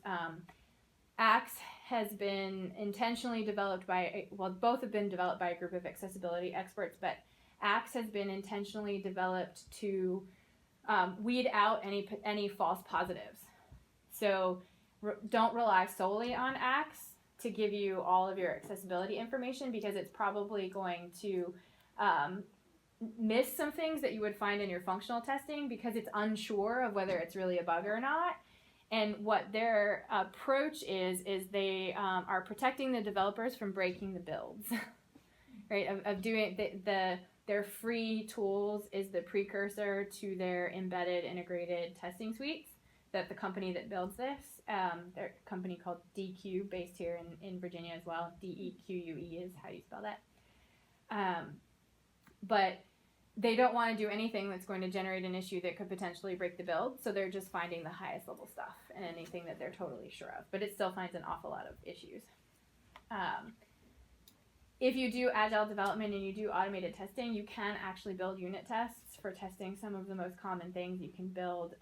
Axe has been intentionally developed by, well, both have been developed by a group of accessibility experts, but Axe has been intentionally developed to weed out any false positives. So don't rely solely on Axe to give you all of your accessibility information, because it's probably going to miss some things that you would find in your functional testing because it's unsure of whether it's really a bug or not. And what their approach is they are protecting the developers from breaking the builds, right? Of doing their free tools is the precursor to their embedded integrated testing suites that the company that builds this, they're a company called DQ, based here in Virginia as well. DEQUE is how you spell that. But they don't want to do anything that's going to generate an issue that could potentially break the build, so they're just finding the highest level stuff and anything that they're totally sure of. But it still finds an awful lot of issues. If you do agile development and you do automated testing, you can actually build unit tests for testing some of the most common things. You can build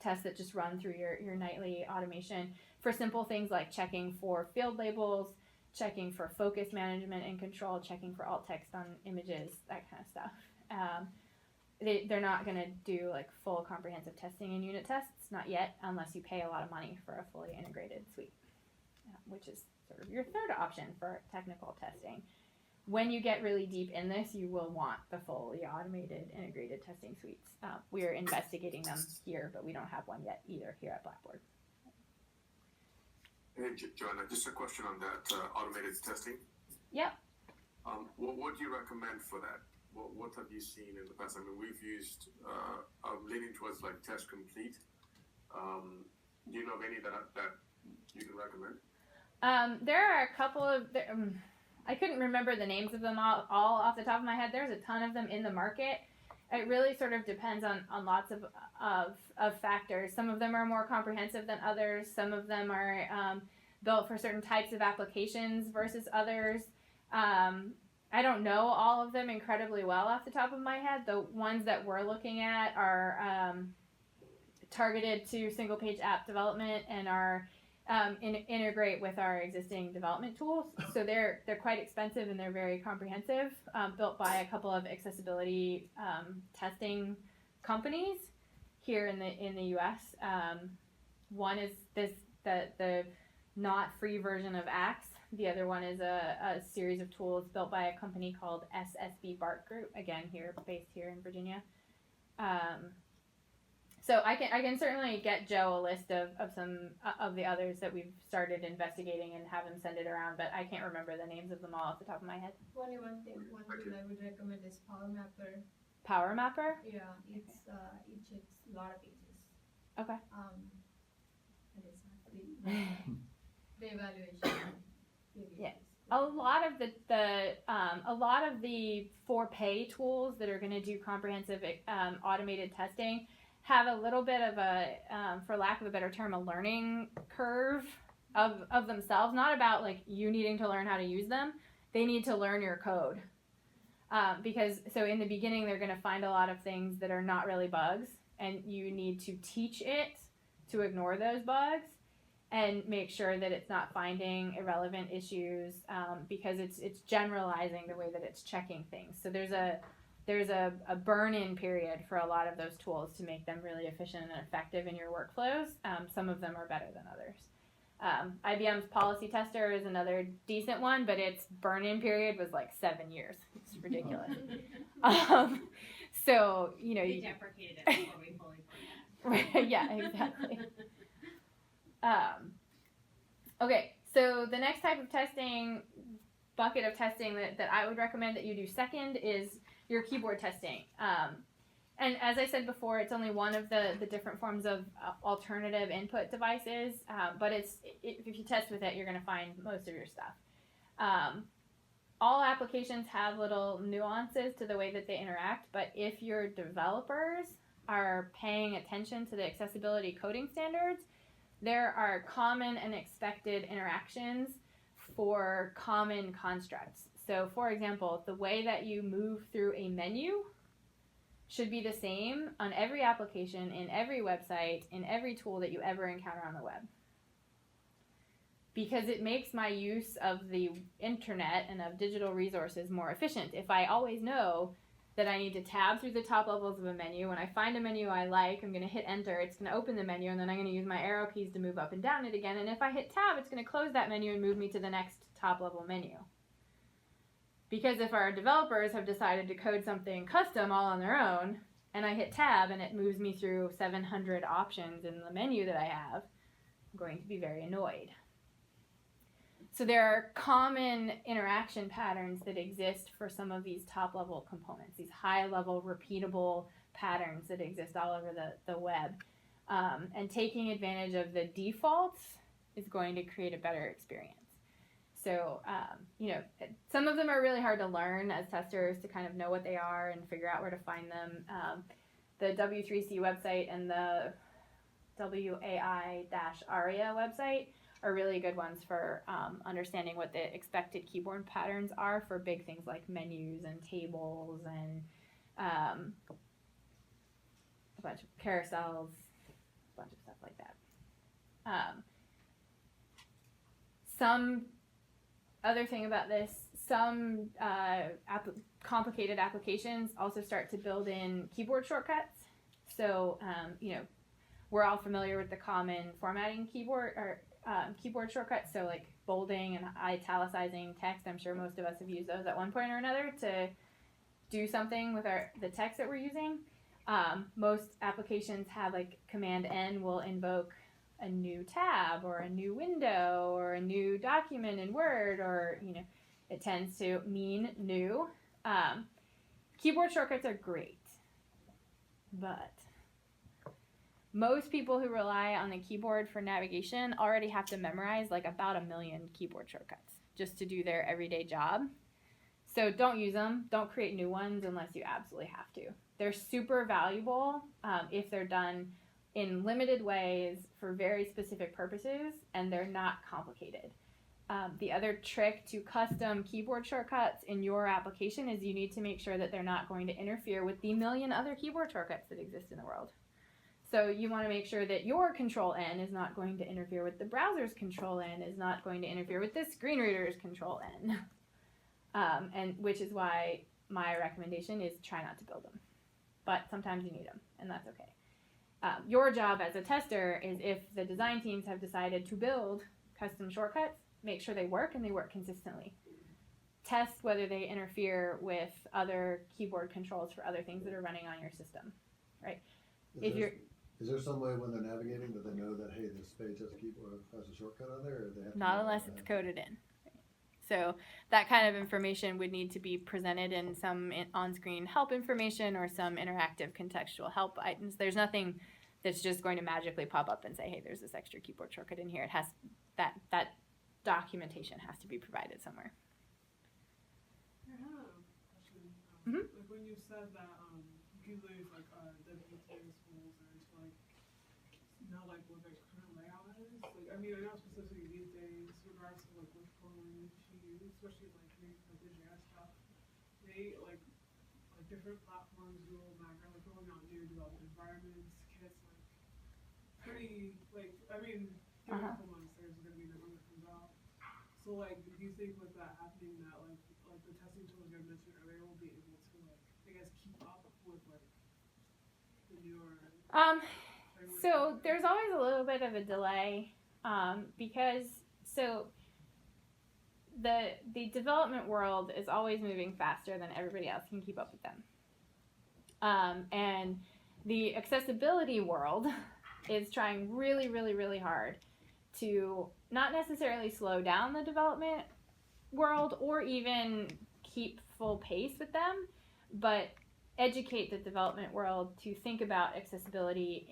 tests that just run through your nightly automation for simple things like checking for field labels, checking for focus management and control, checking for alt text on images, that kind of stuff. They're not going to do like full comprehensive testing in unit tests, not yet, unless you pay a lot of money for a fully integrated suite, which is sort of your third option for technical testing. When you get really deep in this, you will want the fully automated integrated testing suites. We're investigating them here, but we don't have one yet either here at Blackboard. Hey, JoAnna, just a question on that automated testing. Yep. What do you recommend for that? What have you seen in the past? I mean, we've used, I'm leaning towards like Test Complete. Do you know of any that you can recommend? There are a couple of, I couldn't remember the names of them all off the top of my head. There's a ton of them in the market. It really sort of depends on lots of factors. Some of them are more comprehensive than others. Some of them are built for certain types of applications versus others. I don't know all of them incredibly well off the top of my head. The ones that we're looking at are targeted to single page app development and are integrate with our existing development tools. So they're quite expensive and they're very comprehensive, built by a couple of accessibility testing companies here in the US. One is the not free version of Axe. The other one is a series of tools built by a company called SSB Bart Group, again based here in Virginia. So I can certainly get Joe a list of some of the others that we've started investigating and have him send it around, but I can't remember the names of them all off the top of my head. One tool I would recommend is PowerMapper. PowerMapper? Yeah, it checks a lot of pages. Okay. And it's not free. The evaluation. Yeah. A lot of the for pay tools that are going to do comprehensive automated testing have a little bit of a, for lack of a better term, a learning curve of themselves. Not about like you needing to learn how to use them. They need to learn your code. Because so in the beginning they're going to find a lot of things that are not really bugs, and you need to teach it to ignore those bugs and make sure that it's not finding irrelevant issues, because it's generalizing the way that it's checking things. So there's a burn-in period for a lot of those tools to make them really efficient and effective in your workflows. Some of them are better than others. IBM's Policy Tester is another decent one, but its burn-in period was like 7 years. It's ridiculous. So, you know. We deprecated it before we fully Right, yeah, exactly. Okay, so the next type of testing, bucket of testing that I would recommend that you do second is your keyboard testing. And as I said before, it's only one of the different forms of alternative input devices, but if you test with it, you're going to find most of your stuff. All applications have little nuances to the way that they interact, but if your developers are paying attention to the accessibility coding standards, there are common and expected interactions for common constructs. So, for example, the way that you move through a menu should be the same on every application, in every website, in every tool that you ever encounter on the web. Because it makes my use of the internet and of digital resources more efficient. If I always know that I need to tab through the top levels of a menu, when I find a menu I like, I'm going to hit enter, it's going to open the menu, and then I'm going to use my arrow keys to move up and down it again. And if I hit tab, it's going to close that menu and move me to the next top level menu. Because if our developers have decided to code something custom all on their own, and I hit tab and it moves me through 700 options in the menu that I have, I'm going to be very annoyed. So there are common interaction patterns that exist for some of these top level components, these high level repeatable patterns that exist all over the web. And taking advantage of the defaults is going to create a better experience. So, some of them are really hard to learn as testers to kind of know what they are and figure out where to find them. The W3C website and the WAI-ARIA website are really good ones for understanding what the expected keyboard patterns are for big things like menus and tables and a bunch of carousels, a bunch of stuff like that. Some other thing about this, some complicated applications also start to build in keyboard shortcuts. So, we're all familiar with the common formatting keyboard shortcuts, so like bolding and italicizing text. I'm sure most of us have used those at one point or another to do something with the text that we're using. Most applications have like Command N will invoke a new tab or a new window or a new document in Word, or it tends to mean new. Keyboard shortcuts are great, but most people who rely on the keyboard for navigation already have to memorize like about 1 million keyboard shortcuts just to do their everyday job. So don't use them. Don't create new ones unless you absolutely have to. They're super valuable if they're done in limited ways for very specific purposes, and they're not complicated. The other trick to custom keyboard shortcuts in your application is you need to make sure that they're not going to interfere with the million other keyboard shortcuts that exist in the world. So you want to make sure that your Control-N is not going to interfere with the browser's Control-N, is not going to interfere with the screen reader's Control-N. And which is why my recommendation is try not to build them. But sometimes you need them, and that's okay. Your job as a tester is, if the design teams have decided to build custom shortcuts, make sure they work and they work consistently. Test whether they interfere with other keyboard controls for other things that are running on your system, right? Is there some way when they're navigating that they know that, hey, this page has a shortcut on there, or they have to Not unless it's coded in. So that kind of information would need to be presented in some on-screen help information or some interactive contextual help items. There's nothing that's just going to magically pop up and say, hey, there's this extra keyboard shortcut in here. It has that documentation has to be provided somewhere. I have a question. Mhm. Like when you said that you can use like WTS tools and to like know like what their current layout is. Like I mean I know specifically these days, regards to like which programming to use, especially like maybe for the JS stuff, they like different platforms will matter, like rolling out new development environments, kits, like pretty like I mean in a couple months there's gonna be another one that comes out. So like do you think with that happening that like the testing tools you mentioned earlier will be able to like I guess keep up with like the newer So there's always a little bit of a delay because the development world is always moving faster than everybody else can keep up with them. And the accessibility world is trying really, really, really hard to not necessarily slow down the development world or even keep full pace with them, but educate the development world to think about accessibility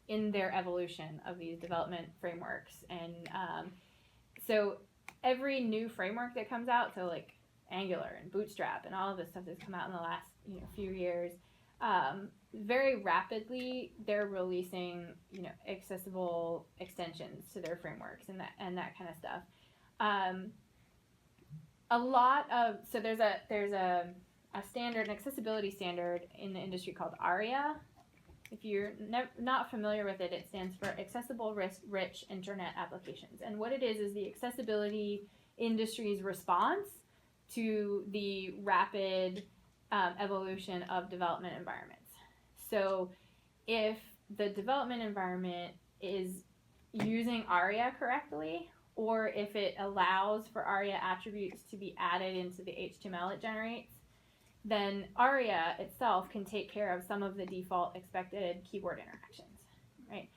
in their evolution of these development frameworks. And so every new framework that comes out, so like Angular and Bootstrap and all of this stuff that's come out in the last few years, very rapidly they're releasing accessible extensions to their frameworks and that kind of stuff. A lot of there's a a standard, an accessibility standard in the industry called ARIA. If you're not familiar with it, it stands for Accessible Rich Internet Applications. And what it is the accessibility industry's response to the rapid evolution of development environments. So if the development environment is using ARIA correctly, or if it allows for ARIA attributes to be added into the HTML it generates, then ARIA itself can take care of some of the default expected keyboard interactions, right?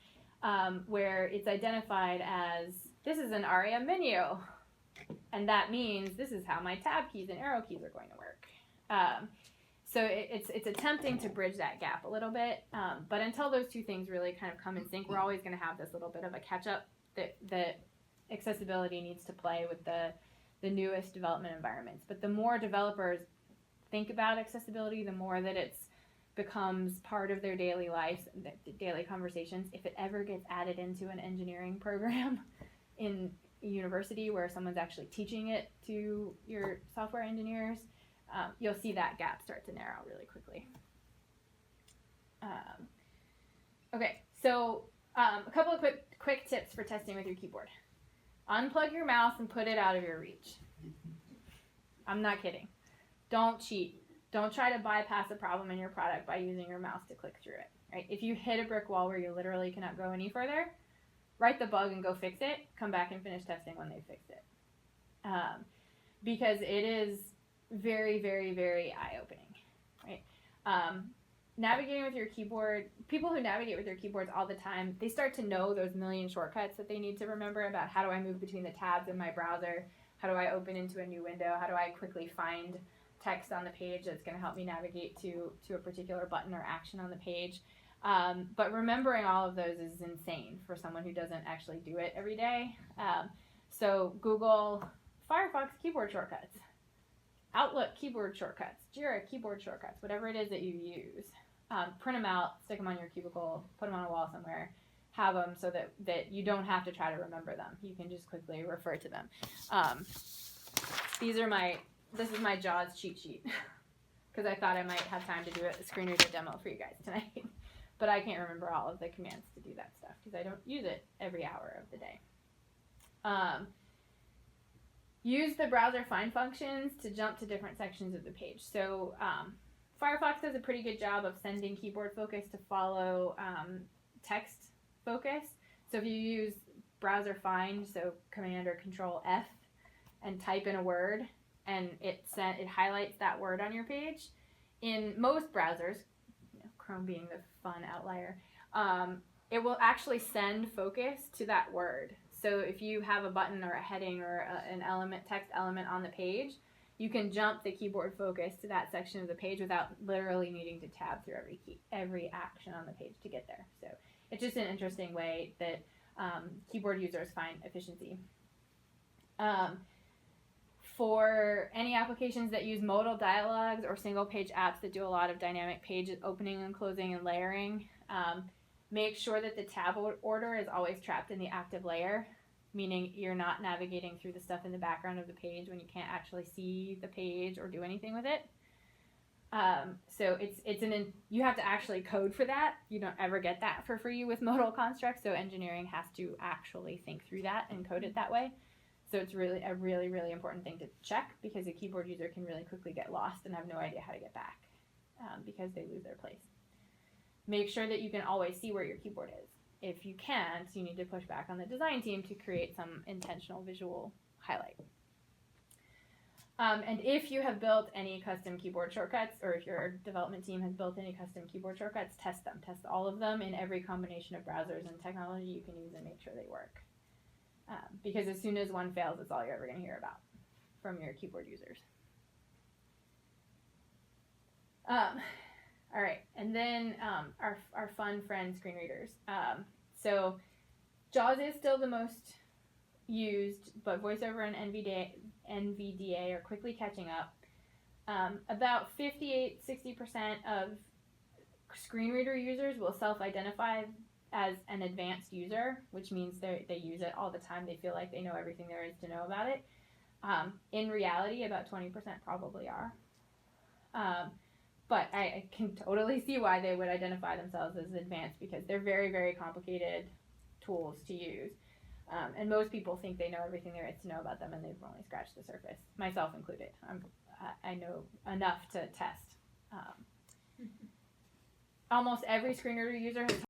Where it's identified as, this is an ARIA menu, and that means this is how my tab keys and arrow keys are going to work. So it's attempting to bridge that gap a little bit, but until those two things really kind of come in sync, we're always going to have this little bit of a catch-up that accessibility needs to play with the newest development environments. But the more developers think about accessibility, the more that it becomes part of their daily lives, daily conversations. If it ever gets added into an engineering program in a university where someone's actually teaching it to your software engineers, you'll see that gap start to narrow really quickly. Okay, so a couple of quick tips for testing with your keyboard. Unplug your mouse and put it out of your reach. I'm not kidding. Don't cheat. Don't try to bypass a problem in your product by using your mouse to click through it. Right? If you hit a brick wall where you literally cannot go any further, write the bug and go fix it. Come back and finish testing when they fixed it. Because it is very, very, very eye-opening. Right? Navigating with your keyboard, people who navigate with their keyboards all the time, they start to know those million shortcuts that they need to remember about how do I move between the tabs in my browser, how do I open into a new window, how do I quickly find text on the page that's going to help me navigate to a particular button or action on the page. But remembering all of those is insane for someone who doesn't actually do it every day. So Google Firefox keyboard shortcuts, Outlook keyboard shortcuts, Jira keyboard shortcuts, whatever it is that you use. Print them out, stick them on your cubicle, put them on a wall somewhere, have them so that you don't have to try to remember them. You can just quickly refer to them. This is my JAWS cheat sheet because I thought I might have time to do a screen reader demo for you guys tonight. But I can't remember all of the commands to do that stuff because I don't use it every hour of the day. Use the browser find functions to jump to different sections of the page. So Firefox does a pretty good job of sending keyboard focus to follow text focus. So if you use browser find, so Command or Control F, and type in a word, and it highlights that word on your page. In most browsers, Chrome being the fun outlier, it will actually send focus to that word. So if you have a button or a heading or an text element on the page, you can jump the keyboard focus to that section of the page without literally needing to tab through every action on the page to get there. So it's just an interesting way that keyboard users find efficiency. For any applications that use modal dialogues or single page apps that do a lot of dynamic page opening and closing and layering, make sure that the tab order is always trapped in the active layer, meaning you're not navigating through the stuff in the background of the page when you can't actually see the page or do anything with it. So you have to actually code for that. You don't ever get that for free with modal constructs, so engineering has to actually think through that and code it that way. So it's really a really, really important thing to check because a keyboard user can really quickly get lost and have no idea how to get back because they lose their place. Make sure that you can always see where your keyboard is. If you can't, you need to push back on the design team to create some intentional visual highlight. And if you have built any custom keyboard shortcuts, or if your development team has built any custom keyboard shortcuts, test them. Test all of them in every combination of browsers and technology you can use and make sure they work. Because as soon as one fails, it's all you're ever going to hear about from your keyboard users. All right, and then our fun friend screen readers. So JAWS is still the most used, but VoiceOver and NVDA are quickly catching up. About 58-60% of screen reader users will self-identify as an advanced user, which means they use it all the time. They feel like they know everything there is to know about it. In reality, about 20% probably are. But I can totally see why they would identify themselves as advanced because they're very, very complicated tools to use. And most people think they know everything there is to know about them, and they've only scratched the surface, myself included. I know enough to test. Almost every screen reader user has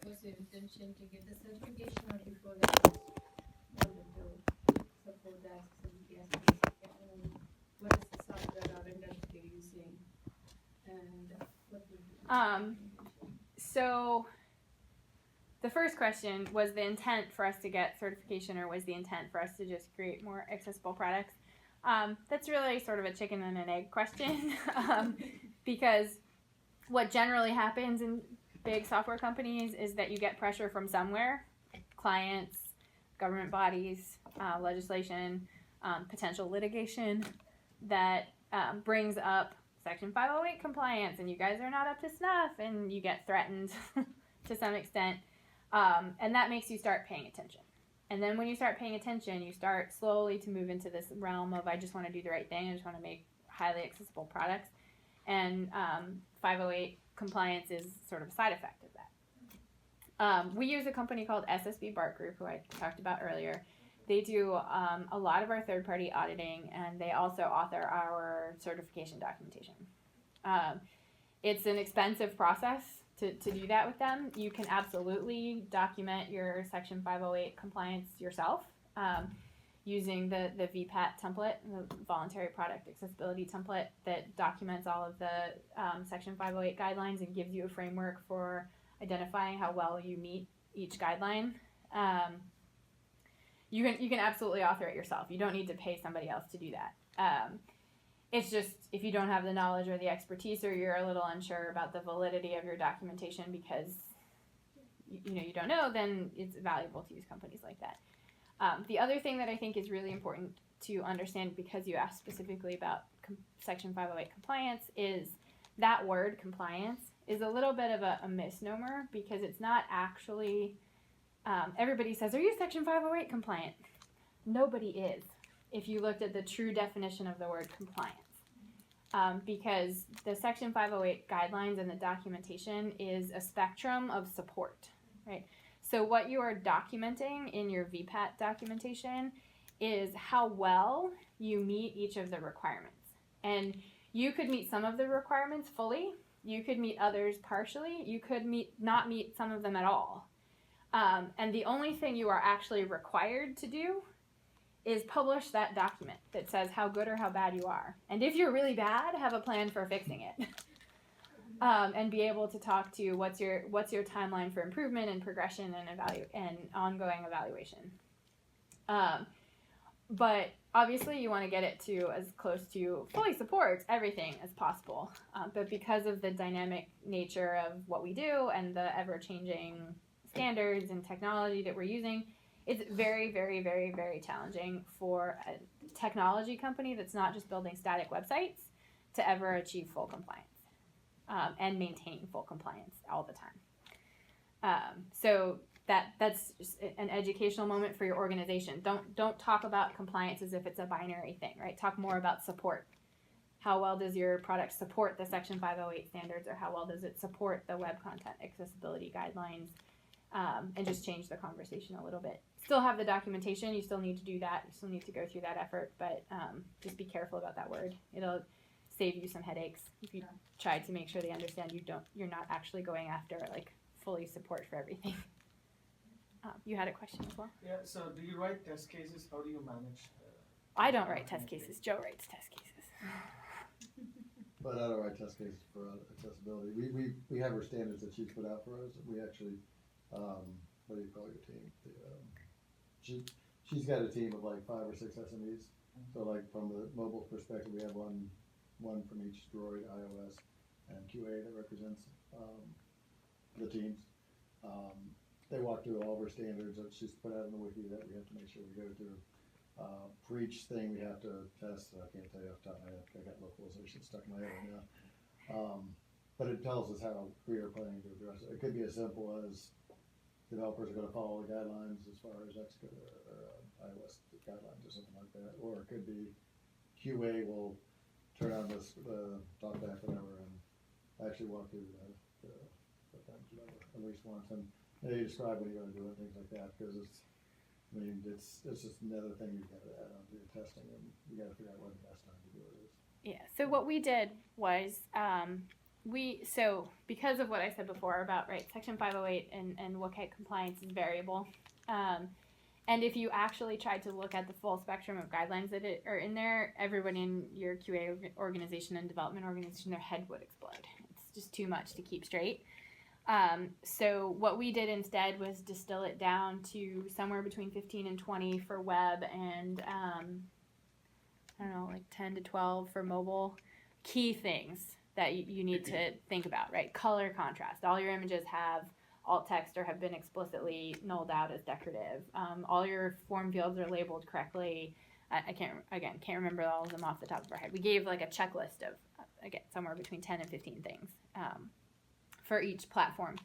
Was your intention to get the certification or before that wanted to support the accessibility aspects? And what is the software or industry you're using? And what would be So the first question was the intent for us to get certification, or was the intent for us to just create more accessible products? That's really sort of a chicken and an egg question because what generally happens in big software companies is that you get pressure from somewhere, clients, government bodies, legislation, potential litigation that brings up Section 508 compliance, and you guys are not up to snuff, and you get threatened to some extent, and that makes you start paying attention. And then when you start paying attention, you start slowly to move into this realm of I just want to do the right thing, I just want to make highly accessible products, and 508 compliance is sort of a side effect of that. We use a company called SSB Bart Group, who I talked about earlier. They do a lot of our third-party auditing, and they also author our certification documentation. It's an expensive process to do that with them. You can absolutely document your Section 508 compliance yourself using the VPAT template, the Voluntary Product Accessibility template that documents all of the Section 508 guidelines and gives you a framework for identifying how well you meet each guideline. You can absolutely author it yourself. You don't need to pay somebody else to do that. It's just if you don't have the knowledge or the expertise, or you're a little unsure about the validity of your documentation because you don't know, then it's valuable to use companies like that. The other thing that I think is really important to understand, because you asked specifically about Section 508 compliance, is that word compliance is a little bit of a misnomer, because it's not actually, everybody says, are you Section 508 compliant? Nobody is, if you looked at the true definition of the word compliance. Because the Section 508 guidelines and the documentation is a spectrum of support, right? So what you are documenting in your VPAT documentation is how well you meet each of the requirements. And you could meet some of the requirements fully, you could meet others partially, you could not meet some of them at all. And the only thing you are actually required to do is publish that document that says how good or how bad you are. And if you're really bad, have a plan for fixing it. And be able to talk to what's your timeline for improvement and progression and ongoing evaluation. but obviously you want to get it to as close to fully supports everything as possible. But because of the dynamic nature of what we do and the ever-changing standards and technology that we're using, it's very, very, very, very challenging for a technology company that's not just building static websites to ever achieve full compliance and maintain full compliance all the time. So that's just an educational moment for your organization. Don't talk about compliance as if it's a binary thing, right? Talk more about support. How well does your product support the Section 508 standards, or how well does it support the web content accessibility guidelines? And just change the conversation a little bit. Still have the documentation. You still need to do that. You still need to go through that effort, but just be careful about that word. It'll save you some headaches if you try to make sure they understand you're not actually going after like fully support for everything. You had a question as well? Yeah, so do you write test cases? How do you manage? I don't write test cases. Joe writes test cases. But I don't write test cases for accessibility. We have our standards that she's put out for us. We actually, what do you call your team? She's got a team of like 5 or 6 SMEs. So like from the mobile perspective, we have one from each Droid, iOS, and QA that represents the teams. They walk through all of our standards that she's put out in the wiki that we have to make sure we go through. For each thing we have to test. I can't tell you off the top of my head. I got localization stuck in my head right now. But it tells us how we are planning to address it. It could be as simple as developers are going to follow the guidelines as far as Xcode or iOS guidelines or something like that. Or it could be QA will turn on the talkback, whatever, and actually walk through the things, whatever, at least once. And you describe what you're going to do and things like that, because it's just another thing you've got to add on to your testing, and you got to figure out what the best time to do it is. Yeah. So what we did was because of what I said before about Section 508 and WCAG compliance is variable, and if you actually tried to look at the full spectrum of guidelines that are in there, everybody in your QA organization and development organization, their head would explode. It's just too much to keep straight. So what we did instead was distill it down to somewhere between 15 and 20 for web and, 10 to 12 for mobile. Key things that you need to think about, right? Color contrast. All your images have alt text or have been explicitly nulled out as decorative. All your form fields are labeled correctly. I can't remember all of them off the top of our head. We gave like a checklist of, somewhere between 10 and 15 things. For each platform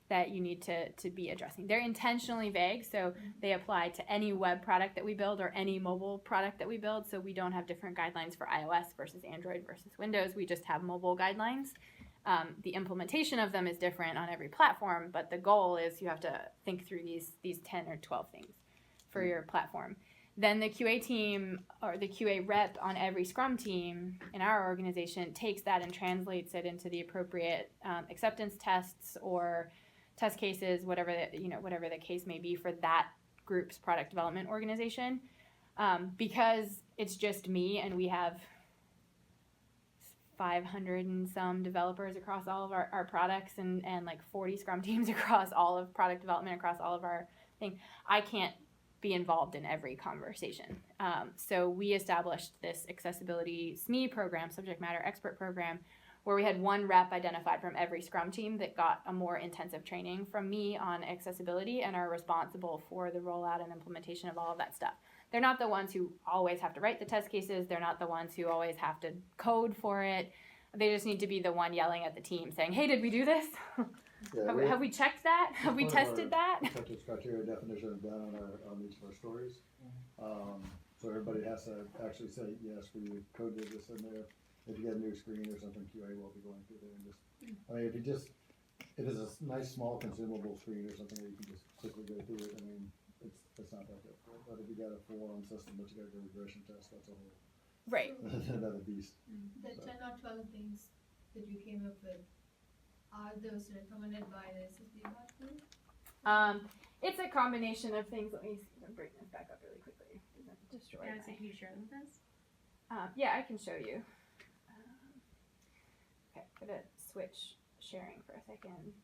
that you need to be addressing. They're intentionally vague, so they apply to any web product that we build or any mobile product that we build, so we don't have different guidelines for iOS versus Android versus Windows. We just have mobile guidelines. The implementation of them is different on every platform, but the goal is you have to think through these 10 or 12 things for your platform. Then the QA team or the QA rep on every Scrum team in our organization takes that and translates it into the appropriate acceptance tests or test cases, whatever the case may be for that group's product development organization. Because it's just me and we have 500 and some developers across all of our products and like 40 Scrum teams across all of product development across all of our things. I can't be involved in every conversation. So we established this accessibility SME program, subject matter expert program, where we had one rep identified from every Scrum team that got a more intensive training from me on accessibility and are responsible for the rollout and implementation of all of that stuff. They're not the ones who always have to write the test cases. They're not the ones who always have to code for it. They just need to be the one yelling at the team saying, hey, did we do this? Yeah, have we checked that? Have we tested that? Acceptance criteria definition done on each of our stories. So everybody has to actually say, yes, we coded this in there. If you get a new screen or something, QA will be going through there and just, it is a nice small consumable screen or something that you can just quickly go through it. It's not that difficult. But if you got a full-on system that you got to go regression test, that's a whole another beast. The 10 or 12 things that you came up with, are those recommended by the SSD platform? It's a combination of things. Let me see if I can bring this back up really quickly. Can you share with us? Yeah, I can show you. Okay, I'm gonna switch sharing for a second.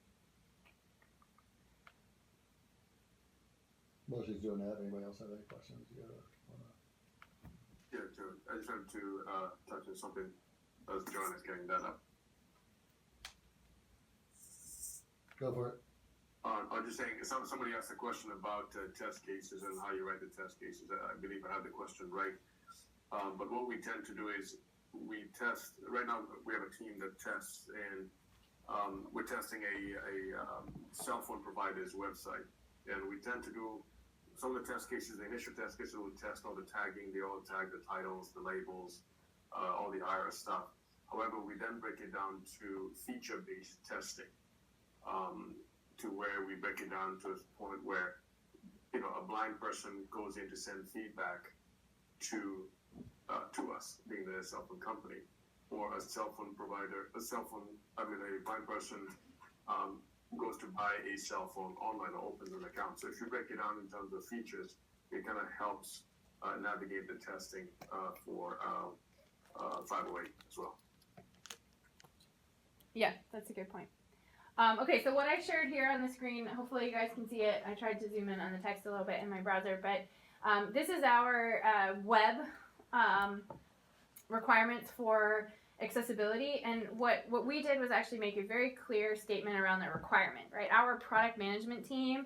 While she's doing that, anybody else have any questions? I just wanted to touch on something as John is getting that up. Go for it. I was just saying, somebody asked a question about test cases and how you write the test cases. I believe I have the question right. But what we tend to do is we test. Right now, we have a team that tests, and we're testing a cell phone provider's website. And we tend to do some of the test cases, the initial test cases, we test all the tagging, the auto tag, the titles, the labels, all the IRS stuff. However, we then break it down to feature-based testing. To where we break it down to a point where, a blind person goes in to send feedback to us, being the cell phone company, or a cell phone provider, a blind person goes to buy a cell phone online or opens an account. So if you break it down in terms of features, it kind of helps navigate the testing for 508 as well. Yeah, that's a good point. Okay, so what I shared here on the screen, hopefully you guys can see it. I tried to zoom in on the text a little bit in my browser, but this is our web requirements for accessibility. And what we did was actually make a very clear statement around the requirement, right? Our product management team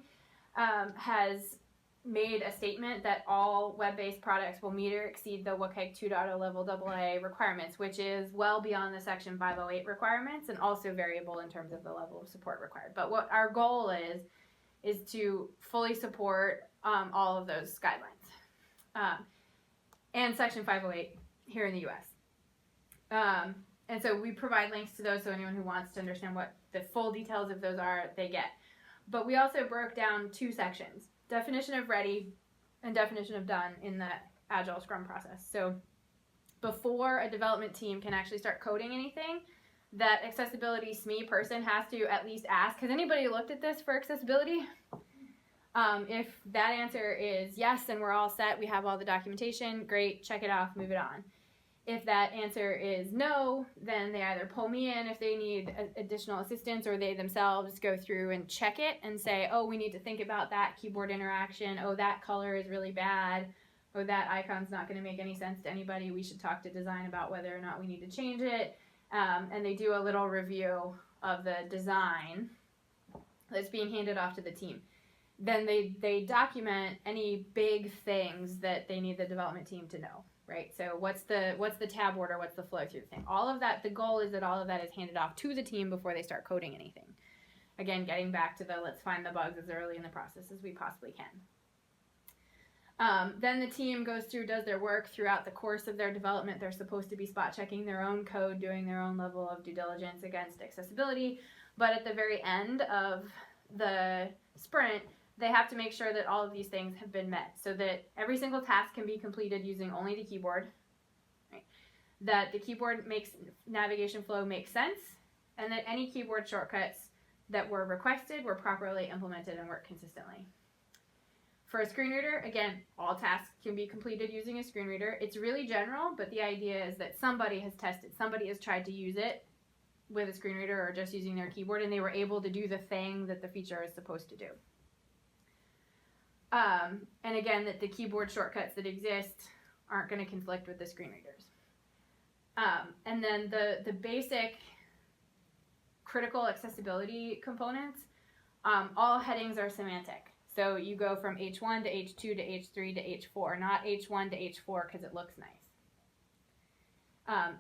has made a statement that all web-based products will meet or exceed the WCAG 2.0 level AA requirements, which is well beyond the Section 508 requirements and also variable in terms of the level of support required. But what our goal is to fully support all of those guidelines and Section 508 here in the U.S. And so we provide links to those so anyone who wants to understand what the full details of those are, they get. But we also broke down two sections. Definition of ready and definition of done in the Agile Scrum process. So before a development team can actually start coding anything, that accessibility SME person has to at least ask, has anybody looked at this for accessibility? If that answer is yes, then we're all set, we have all the documentation, great, check it off, move it on. If that answer is no, then they either pull me in if they need additional assistance, or they themselves go through and check it and say, oh, we need to think about that keyboard interaction. Oh, that color is really bad. Oh, that icon's not going to make any sense to anybody. We should talk to design about whether or not we need to change it. And they do a little review of the design that's being handed off to the team. Then they document any big things that they need the development team to know. Right, so what's the tab order, what's the flow through thing? All of that, the goal is that all of that is handed off to the team before they start coding anything. Again, getting back to the let's find the bugs as early in the process as we possibly can. Then the team goes through, does their work throughout the course of their development. They're supposed to be spot checking their own code, doing their own level of due diligence against accessibility. But at the very end of the sprint, they have to make sure that all of these things have been met, so that every single task can be completed using only the keyboard, right? That the keyboard makes navigation flow make sense, and that any keyboard shortcuts that were requested were properly implemented and work consistently. For a screen reader, again, all tasks can be completed using a screen reader. It's really general, but the idea is that somebody has tested, somebody has tried to use it with a screen reader or just using their keyboard, and they were able to do the thing that the feature is supposed to do. And again, that the keyboard shortcuts that exist aren't going to conflict with the screen readers. And then the basic critical accessibility components, all headings are semantic. So you go from H1 to H2 to H3 to H4, not H1 to H4 because it looks nice.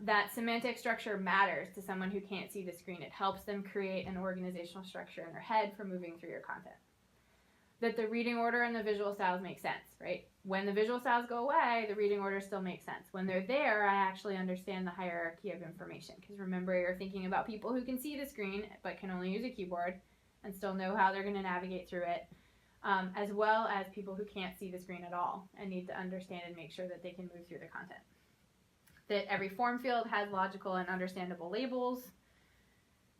That semantic structure matters to someone who can't see the screen. It helps them create an organizational structure in their head for moving through your content. That the reading order and the visual styles make sense, right? When the visual styles go away, the reading order still makes sense. When they're there, I actually understand the hierarchy of information. Because remember, you're thinking about people who can see the screen but can only use a keyboard and still know how they're going to navigate through it, as well as people who can't see the screen at all and need to understand and make sure that they can move through the content. That every form field has logical and understandable labels.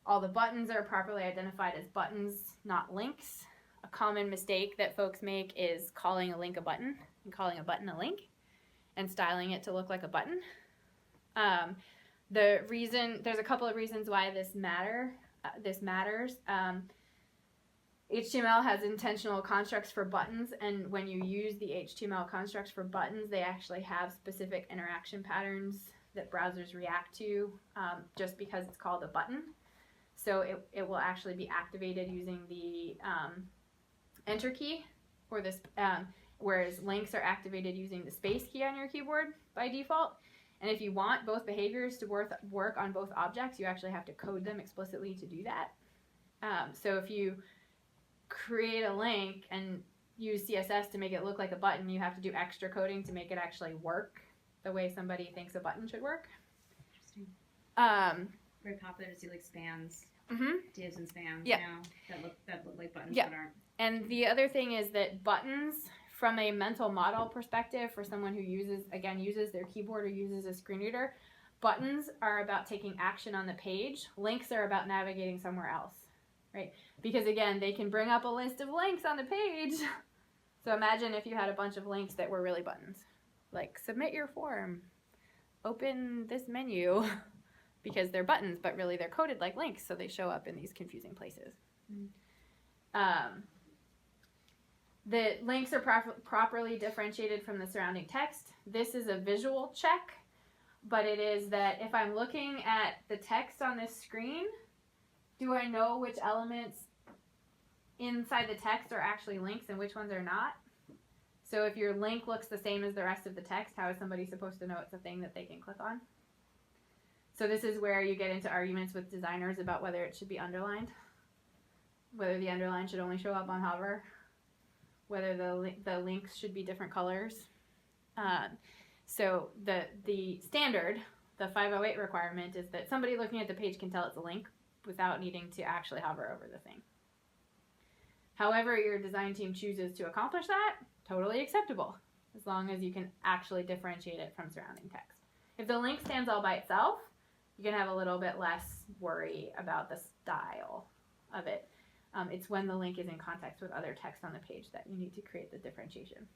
All the buttons are properly identified as buttons, not links. A common mistake that folks make is calling a link a button and calling a button a link and styling it to look like a button. There's a couple of reasons why this matters. HTML has intentional constructs for buttons, and when you use the HTML constructs for buttons, they actually have specific interaction patterns that browsers react to just because it's called a button. So it will actually be activated using the enter key, or this, whereas links are activated using the space key on your keyboard by default. And if you want both behaviors to work on both objects, you actually have to code them explicitly to do that. So if you create a link and use CSS to make it look like a button, you have to do extra coding to make it actually work the way somebody thinks a button should work. Interesting. Um, Very popular to see like spans, mhm. divs and spans Yeah. now that look like buttons Yeah. but aren't. And the other thing is that buttons, from a mental model perspective, for someone who uses their keyboard or uses a screen reader, buttons are about taking action on the page. Links are about navigating somewhere else, right? Because again, they can bring up a list of links on the page. So imagine if you had a bunch of links that were really buttons, like submit your form, open this menu, because they're buttons, but really they're coded like links, so they show up in these confusing places. The links are properly differentiated from the surrounding text. This is a visual check, but it is that if I'm looking at the text on this screen, do I know which elements inside the text are actually links and which ones are not? So if your link looks the same as the rest of the text, how is somebody supposed to know it's a thing that they can click on? So this is where you get into arguments with designers about whether it should be underlined, whether the underline should only show up on hover, whether the links should be different colors. So the standard, the 508 requirement, is that somebody looking at the page can tell it's a link without needing to actually hover over the thing. However your design team chooses to accomplish that, totally acceptable, as long as you can actually differentiate it from surrounding text. If the link stands all by itself, you can have a little bit less worry about the style of it. It's when the link is in context with other text on the page that you need to create the differentiation.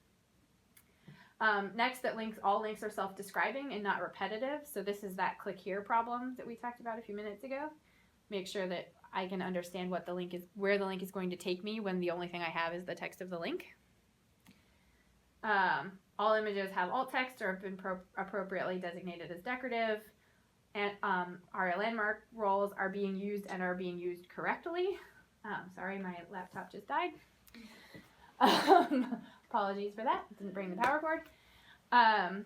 Next, that all links are self-describing and not repetitive. So this is that click here problem that we talked about a few minutes ago. Make sure that I can understand what the link is, where the link is going to take me when the only thing I have is the text of the link. All images have alt text or have been appropriately designated as decorative. And our landmark roles are being used and are being used correctly. Sorry, my laptop just died. Apologies for that. Didn't bring the power cord. And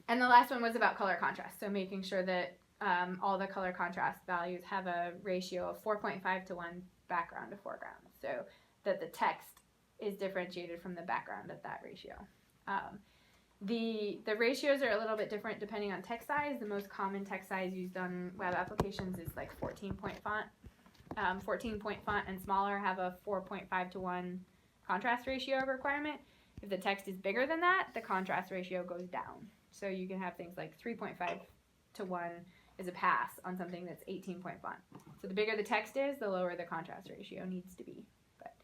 the last one was about color contrast. So making sure that all the color contrast values have a ratio of 4.5 to 1 background to foreground. So that the text is differentiated from the background at that ratio. The ratios are a little bit different depending on text size. The most common text size used on web applications is like 14-point font. 14-point font and smaller have a 4.5 to 1 contrast ratio requirement. If the text is bigger than that, the contrast ratio goes down. So you can have things like 3.5 to 1 is a pass on something that's 18-point font. So the bigger the text is, the lower the contrast ratio needs to be. But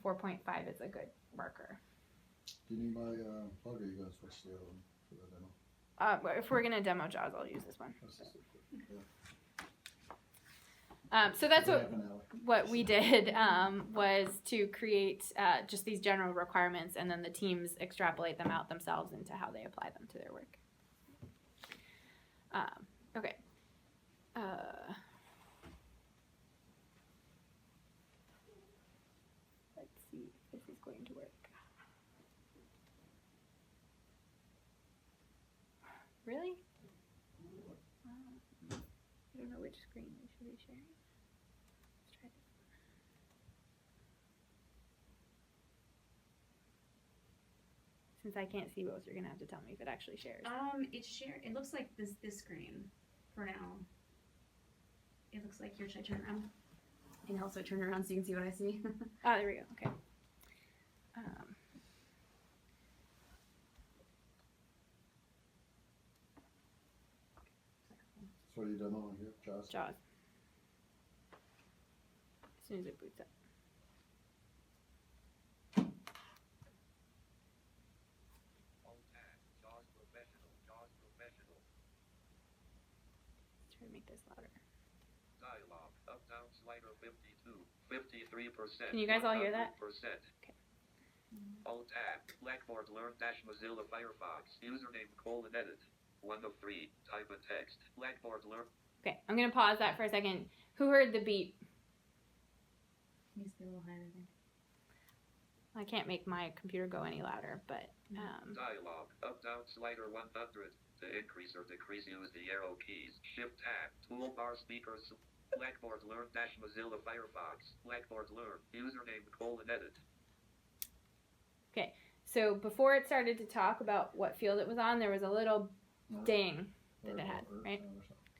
4.5 is a good marker. Do you need my plug, or are you going to switch to the other one for the demo? If we're going to demo JAWS, I'll use this one. Yeah. So that's Half an hour. what we did was to create just these general requirements, and then the teams extrapolate them out themselves into how they apply them to their work. Okay. Let's see if this is going to work. Really? I don't know which screen we should be sharing. Let's try this one. Since I can't see both, you're gonna have to tell me if it actually shares. It's shared. It looks like this screen for now. It looks like here. Should I turn around? I can also turn around so you can see what I see. Oh, there we go. Okay. So you demoing here, JAWS? JAWS. As soon as it boots up. Let's try to make this louder. Dialog, up down slider 52, 53%. Can you guys all hear that? 100%. Okay. Alt tab. Blackboard Learn dash Mozilla Firefox. Username :edit. 1 of 3. Type in text. Blackboard Learn. Okay, I'm gonna pause that for a second. Who heard the beep? Needs to be a little higher, I think. I can't make my computer go any louder, but Dialog. Up down slider 100. To increase or decrease, use the arrow keys. Shift tab. Toolbar speakers. Blackboard Learn dash Mozilla Firefox. Blackboard Learn. Username :edit. okay. So before it started to talk about what field it was on, there was a little ding that it had, right?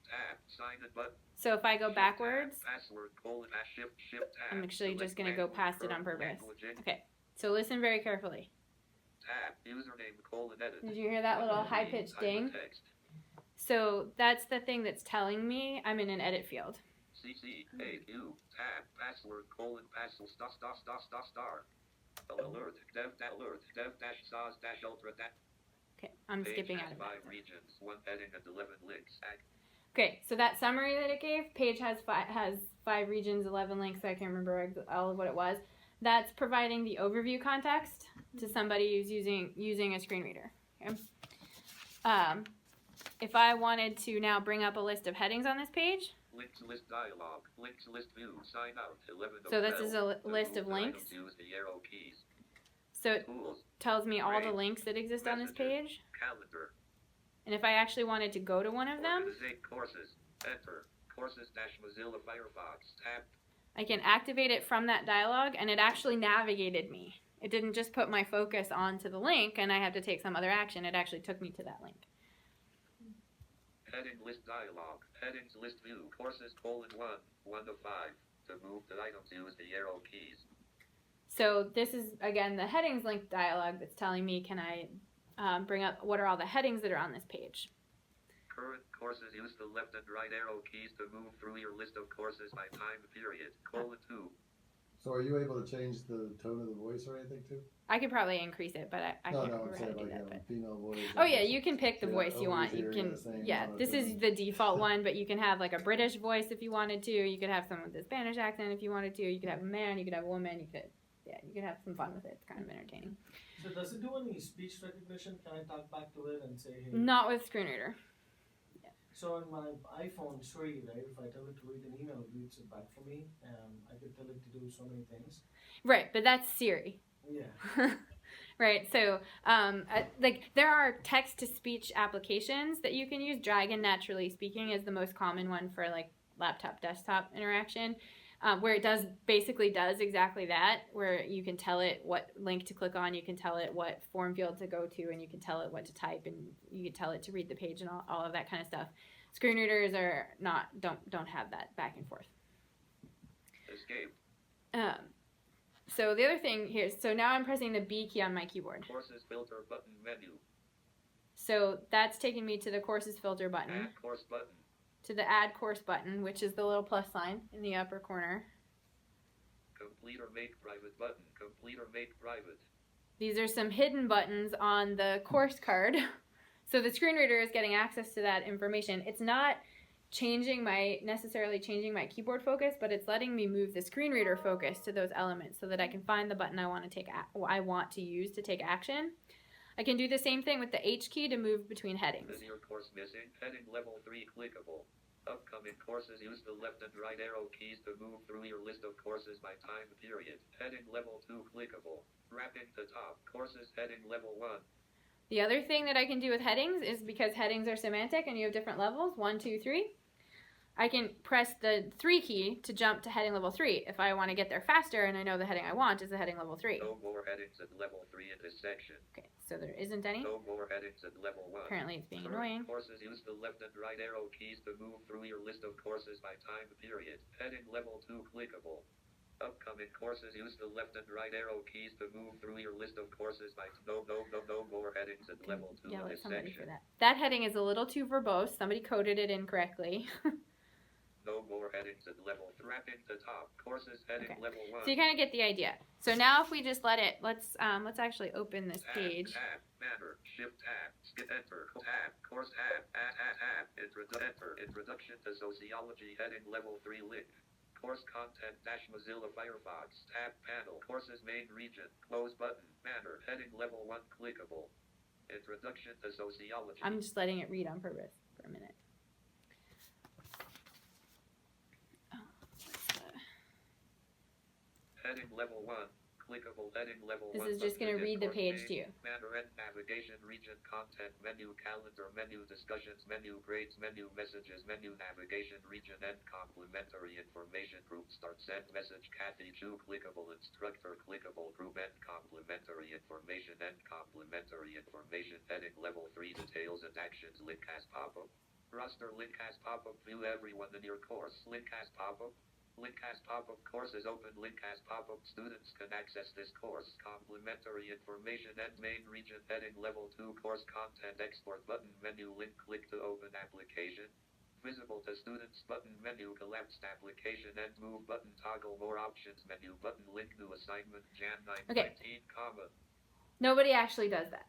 Tab. Sign in button. So if I go backwards, Password : shift tab. I'm actually just gonna go past it on purpose. Language in. Okay. So listen very carefully. Tab. Username :edit. Did you hear that little high-pitched Type in ding? text. So that's the thing that's telling me I'm in an edit field. CC AQ tab password : star. Alert dev dash SAS dash ultra dash. Okay, I'm Page skipping has out of 5 that. regions, 1 heading and 11 links. Okay, so that summary that it gave, page has five regions, 11 links. I can't remember all of what it was. That's providing the overview context to somebody who's using a screen reader. Okay. If I wanted to now bring up a list of headings on this page, Links list dialog. Links list view. Sign out. 11 of so this 12. is a To list move of the links. items, use the arrow keys. So it Tools. tells me all the Great. links that exist on this Messenger. page. Calendar. And if I actually wanted to go to one of them, Organizate courses. Enter. Courses dash Mozilla Firefox. Tab. I can activate it from that dialog, and it actually navigated me. It didn't just put my focus onto the link and I had to take some other action. It actually took me to that link. Heading list dialog. Headings list view. Courses : 1 of 5. To move the items, use the arrow keys. So this is, again, the headings link dialog that's telling me, can I bring up what are all the headings that are on this page? Current courses, use the left and right arrow keys to move through your list of courses by time period. :2. So are you able to change the tone of the voice or anything too? I could probably increase it, but I No, can't no, remember I'm how to saying do like that. a But. female voice. Oh yeah, you can pick the Yeah, voice you want. You overhearing can, the same yeah. This is monotone. the default one, but you can have like a British voice if you wanted to. You could have someone with a Spanish accent if you wanted to. You could have a man. You could have a woman. You could have some fun with it. It's kind of entertaining. So does it do any speech recognition? Can I talk back to it and say, hey? Not with screen reader. So on my iPhone, Siri, right? If I tell it to read an email, it reads it back for me. I could tell it to do so many things. Right, but that's Siri. Yeah. Right, so like there are text-to-speech applications that you can use. Dragon Naturally Speaking is the most common one for like laptop-desktop interaction, where it basically does exactly that, where you can tell it what link to click on, you can tell it what form field to go to, and you can tell it what to type, and you can tell it to read the page and all of that kind of stuff. Screen readers are don't have that back and forth. Escape. So the other thing here, so now I'm pressing the B key on my keyboard. Courses filter button menu. So that's taking me to the courses filter button, Add course button. to the add course button, which is the little plus sign in the upper corner. Complete or make private button. Complete or make private. These are some hidden buttons on the course card. So the screen reader is getting access to that information. It's not necessarily changing my keyboard focus, but it's letting me move the screen reader focus to those elements so that I can find the button I want to use to take action. I can do the same thing with the H key to move between headings. Is your course missing? Heading level 3 clickable. Upcoming courses, use the left and right arrow keys to move through your list of courses by time period. Heading level 2 clickable. Wrapping to top. Courses heading level 1. The other thing that I can do with headings is because headings are semantic and you have different levels, 1, 2, 3. I can press the 3 key to jump to heading level 3 if I want to get there faster and I know the heading I want is the heading level 3. No more headings at level 3 in this section. Okay, so there isn't any. No more headings at level 1. Apparently it's being Current annoying. Courses, use the left and right arrow keys to move through your list of courses by time period. Heading level 2 clickable. Upcoming courses, use the left and right arrow keys to move through your list of courses by no more headings at level 2 in Yell at this somebody for section. that. That heading is a little too verbose. Somebody coded it incorrectly. No more headings at level 3. Wrapping to top. Courses heading Okay. level 1. So you kind of get the idea. So now if we just let's actually open this Tab, page. Tab, banner, shift tab, skip enter, tab, course tab, tab, enter, Introduction to Sociology heading level 3 link. Course content dash Mozilla Firefox. Tab panel. Courses main region. Close button. Banner. Heading level 1 clickable. Introduction to sociology. I'm just letting it read on purpose for a minute. Heading level 1. Clickable heading level 1. This is just going to read the page to you. Banner and navigation region content menu calendar menu discussions menu grades menu messages menu navigation region and complementary information group start send message Kathy Chu clickable instructor clickable group and complementary information heading level 3 details and actions link as pop-up roster link as pop-up view everyone in your course link as pop-up link as pop-up course is open link as pop-up students can access this course complementary information and main region heading level 2 course content export button menu link click to open application visible to students button menu collapsed application and move button toggle more options menu button link new assignment Jan 9 Okay. 19 comma Nobody actually does that.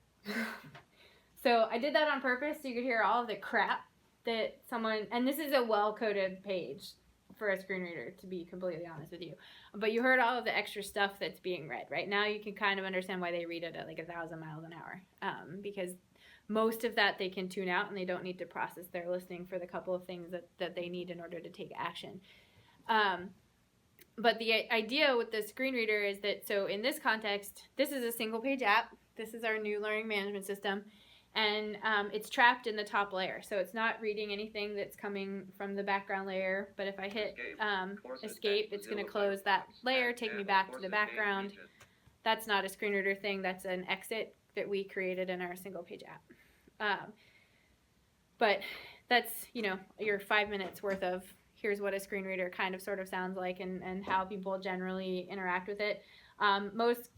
So I did that on purpose so you could hear all of the crap that someone, and this is a well-coded page for a screen reader, to be completely honest with you. But you heard all of the extra stuff that's being read. Right now you can kind of understand why they read it at like 1,000 miles an hour. Because most of that they can tune out and they don't need to process their listening for the couple of things that they need in order to take action. But the idea with the screen reader is that, so in this context, this is a single page app. This is our new learning management system. And it's trapped in the top layer. So it's not reading anything that's coming from the background layer. But if I hit escape, it's going to close that layer, take me back to the background. That's not a screen reader thing. That's an exit that we created in our single page app. But that's, your 5 minutes worth of here's what a screen reader kind of sort of sounds like and how people generally interact with it. Most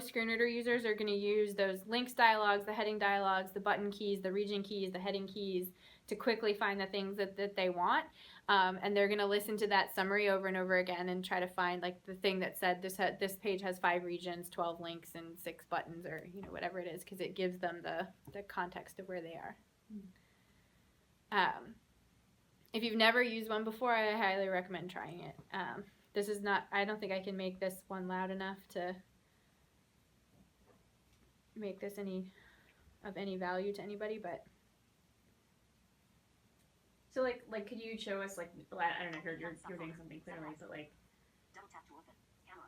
screen reader users are going to use those links dialogues, the heading dialogues, the button keys, the region keys, the heading keys to quickly find the things that they want. And they're going to listen to that summary over and over again and try to find like the thing that said this page has 5 regions, 12 links, and 6 buttons, or whatever it is, because it gives them the context of where they are. If you've never used one before, I highly recommend trying it. This is not, I don't think I can make this one loud enough to make this of any value to anybody, but. So like could you show us I don't know if you're doing something clearly, but like. Double tap to open. Camera.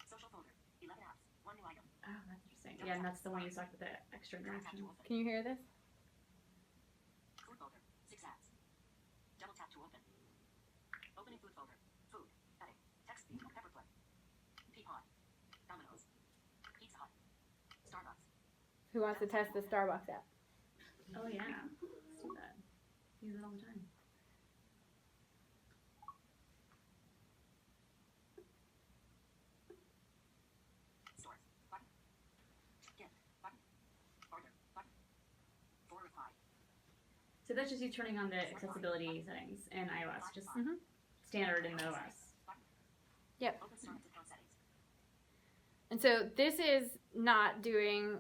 Social folder. 11 apps. 1 new item. Oh, that's interesting. Yeah, and that's the one you talked about the extra interaction. Can you hear this? Food folder. 6 apps. Double tap to open. Opening food folder. Food. Heading. Text feed. Pepperplay. Peapod. Domino's. Pizza Hut. Starbucks. Who wants to test the Starbucks app? Oh yeah. Let's do that. Use it all the time. Stores. Button. Gift. Button. Order. Button. 4 of 5. So that's just you turning on the accessibility settings in iOS, just standard in the OS. Yep. Open Start account settings. And so this is not doing,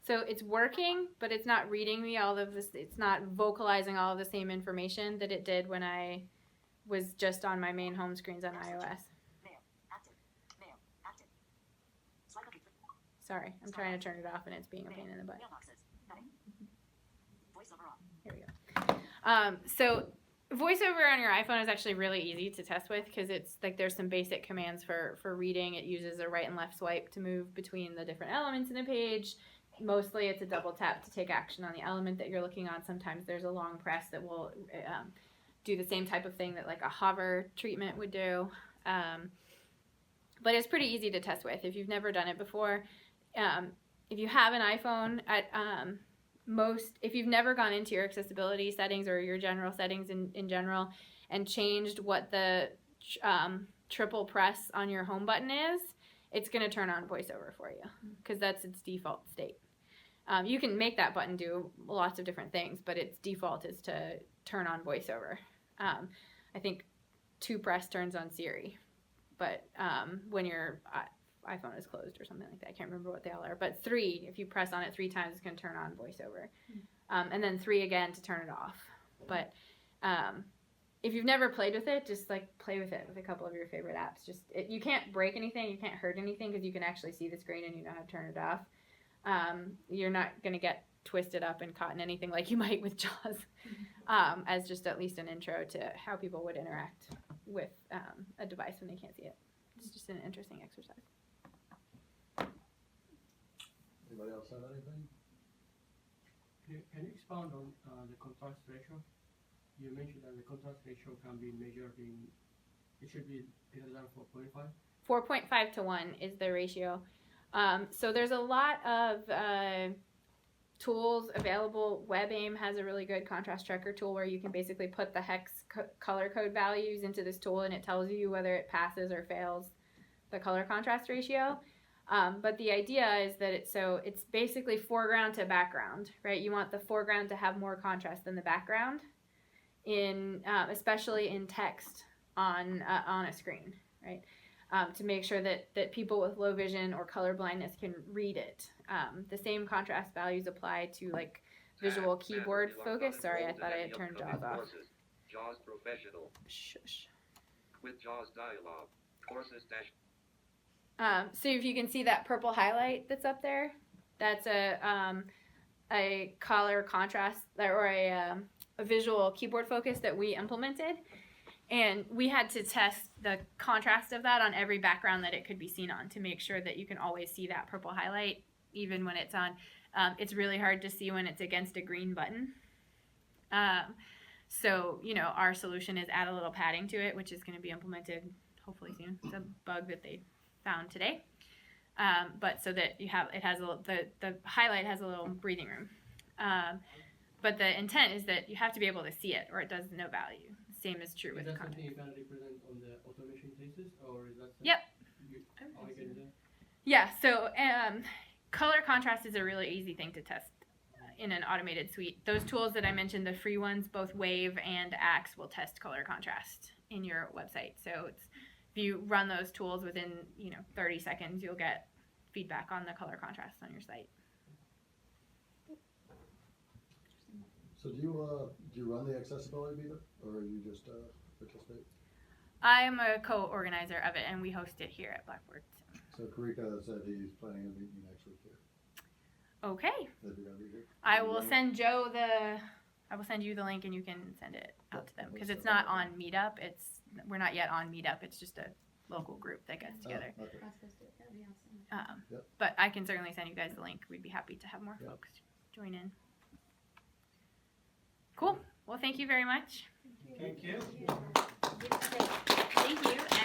so it's working, but it's not reading me all of this, it's not vocalizing all of the same information that it did when I was just on my main home screens on iOS. Mail. Active. Mail. Active. Swipe up. Sorry, I'm trying to turn it off and it's being a pain in the butt. Mailboxes. Heading. Voiceover on. Here we go. So VoiceOver on your iPhone is actually really easy to test with because it's like there's some basic commands for reading. It uses a right and left swipe to move between the different elements in a page. Mostly it's a double tap to take action on the element that you're looking on. Sometimes there's a long press that will do the same type of thing that like a hover treatment would do. But it's pretty easy to test with if you've never done it before. If you have an iPhone, if you've never gone into your accessibility settings or your general settings in general and changed what the triple press on your home button is, it's going to turn on VoiceOver for you because that's its default state. You can make that button do lots of different things, but its default is to turn on VoiceOver. I think 2 press turns on Siri, but when your iPhone is closed or something like that, I can't remember what they all are, but 3, if you press on it 3 times, it's going to turn on VoiceOver. And then 3 again to turn it off. But if you've never played with it, just like play with it with a couple of your favorite apps. You can't break anything, you can't hurt anything because you can actually see the screen and you know how to turn it off. You're not going to get twisted up and caught in anything like you might with JAWS, as just at least an intro to how people would interact with a device when they can't see it. It's just an interesting exercise. Anybody else have anything? Can you expound on the contrast ratio? You mentioned that the contrast ratio can be measured it should be greater than 4.5? 4.5 to 1 is the ratio. So there's a lot of tools available. WebAIM has a really good contrast checker tool where you can basically put the hex color code values into this tool and it tells you whether it passes or fails the color contrast ratio. But the idea is that it's basically foreground to background, right? You want the foreground to have more contrast than the background, especially in text on a screen, right? To make sure that people with low vision or color blindness can read it. The same contrast values apply to like visual keyboard focus. Sorry, I thought I had turned JAWS off. JAWS Professional. Shush. With JAWS dialog. Courses dash. So if you can see that purple highlight that's up there, that's a color contrast or a visual keyboard focus that we implemented. And we had to test the contrast of that on every background that it could be seen on to make sure that you can always see that purple highlight even when it's on. It's really hard to see when it's against a green button. So, our solution is add a little padding to it, which is going to be implemented hopefully soon. It's a bug that they found today. But so that the highlight has a little breathing room. But the intent is that you have to be able to see it or it does no value. Same is true with content. content. Is that something you can represent on the automation cases, or is that something Yep. I can do? Yeah, so color contrast is a really easy thing to test in an automated suite. Those tools that I mentioned, the free ones, both Wave and Axe, will test color contrast in your website. So if you run those tools within 30 seconds, you'll get feedback on the color contrast on your site. So do you run the accessibility meetup, or you just participate? I am a co-organizer of it, and we host it here at Blackboard. So Karika said he's planning on meeting you next week here. Okay. If you're gonna be here. I will send you the link, and you can send it out to them because it's not on Meetup. We're not yet on Meetup. It's just a local group that gets together. Okay. That'd be awesome. Yep. But I can certainly send you guys the link. We'd be happy to have more folks join in. Cool. Well, thank you very much. Thank you. Thank you. And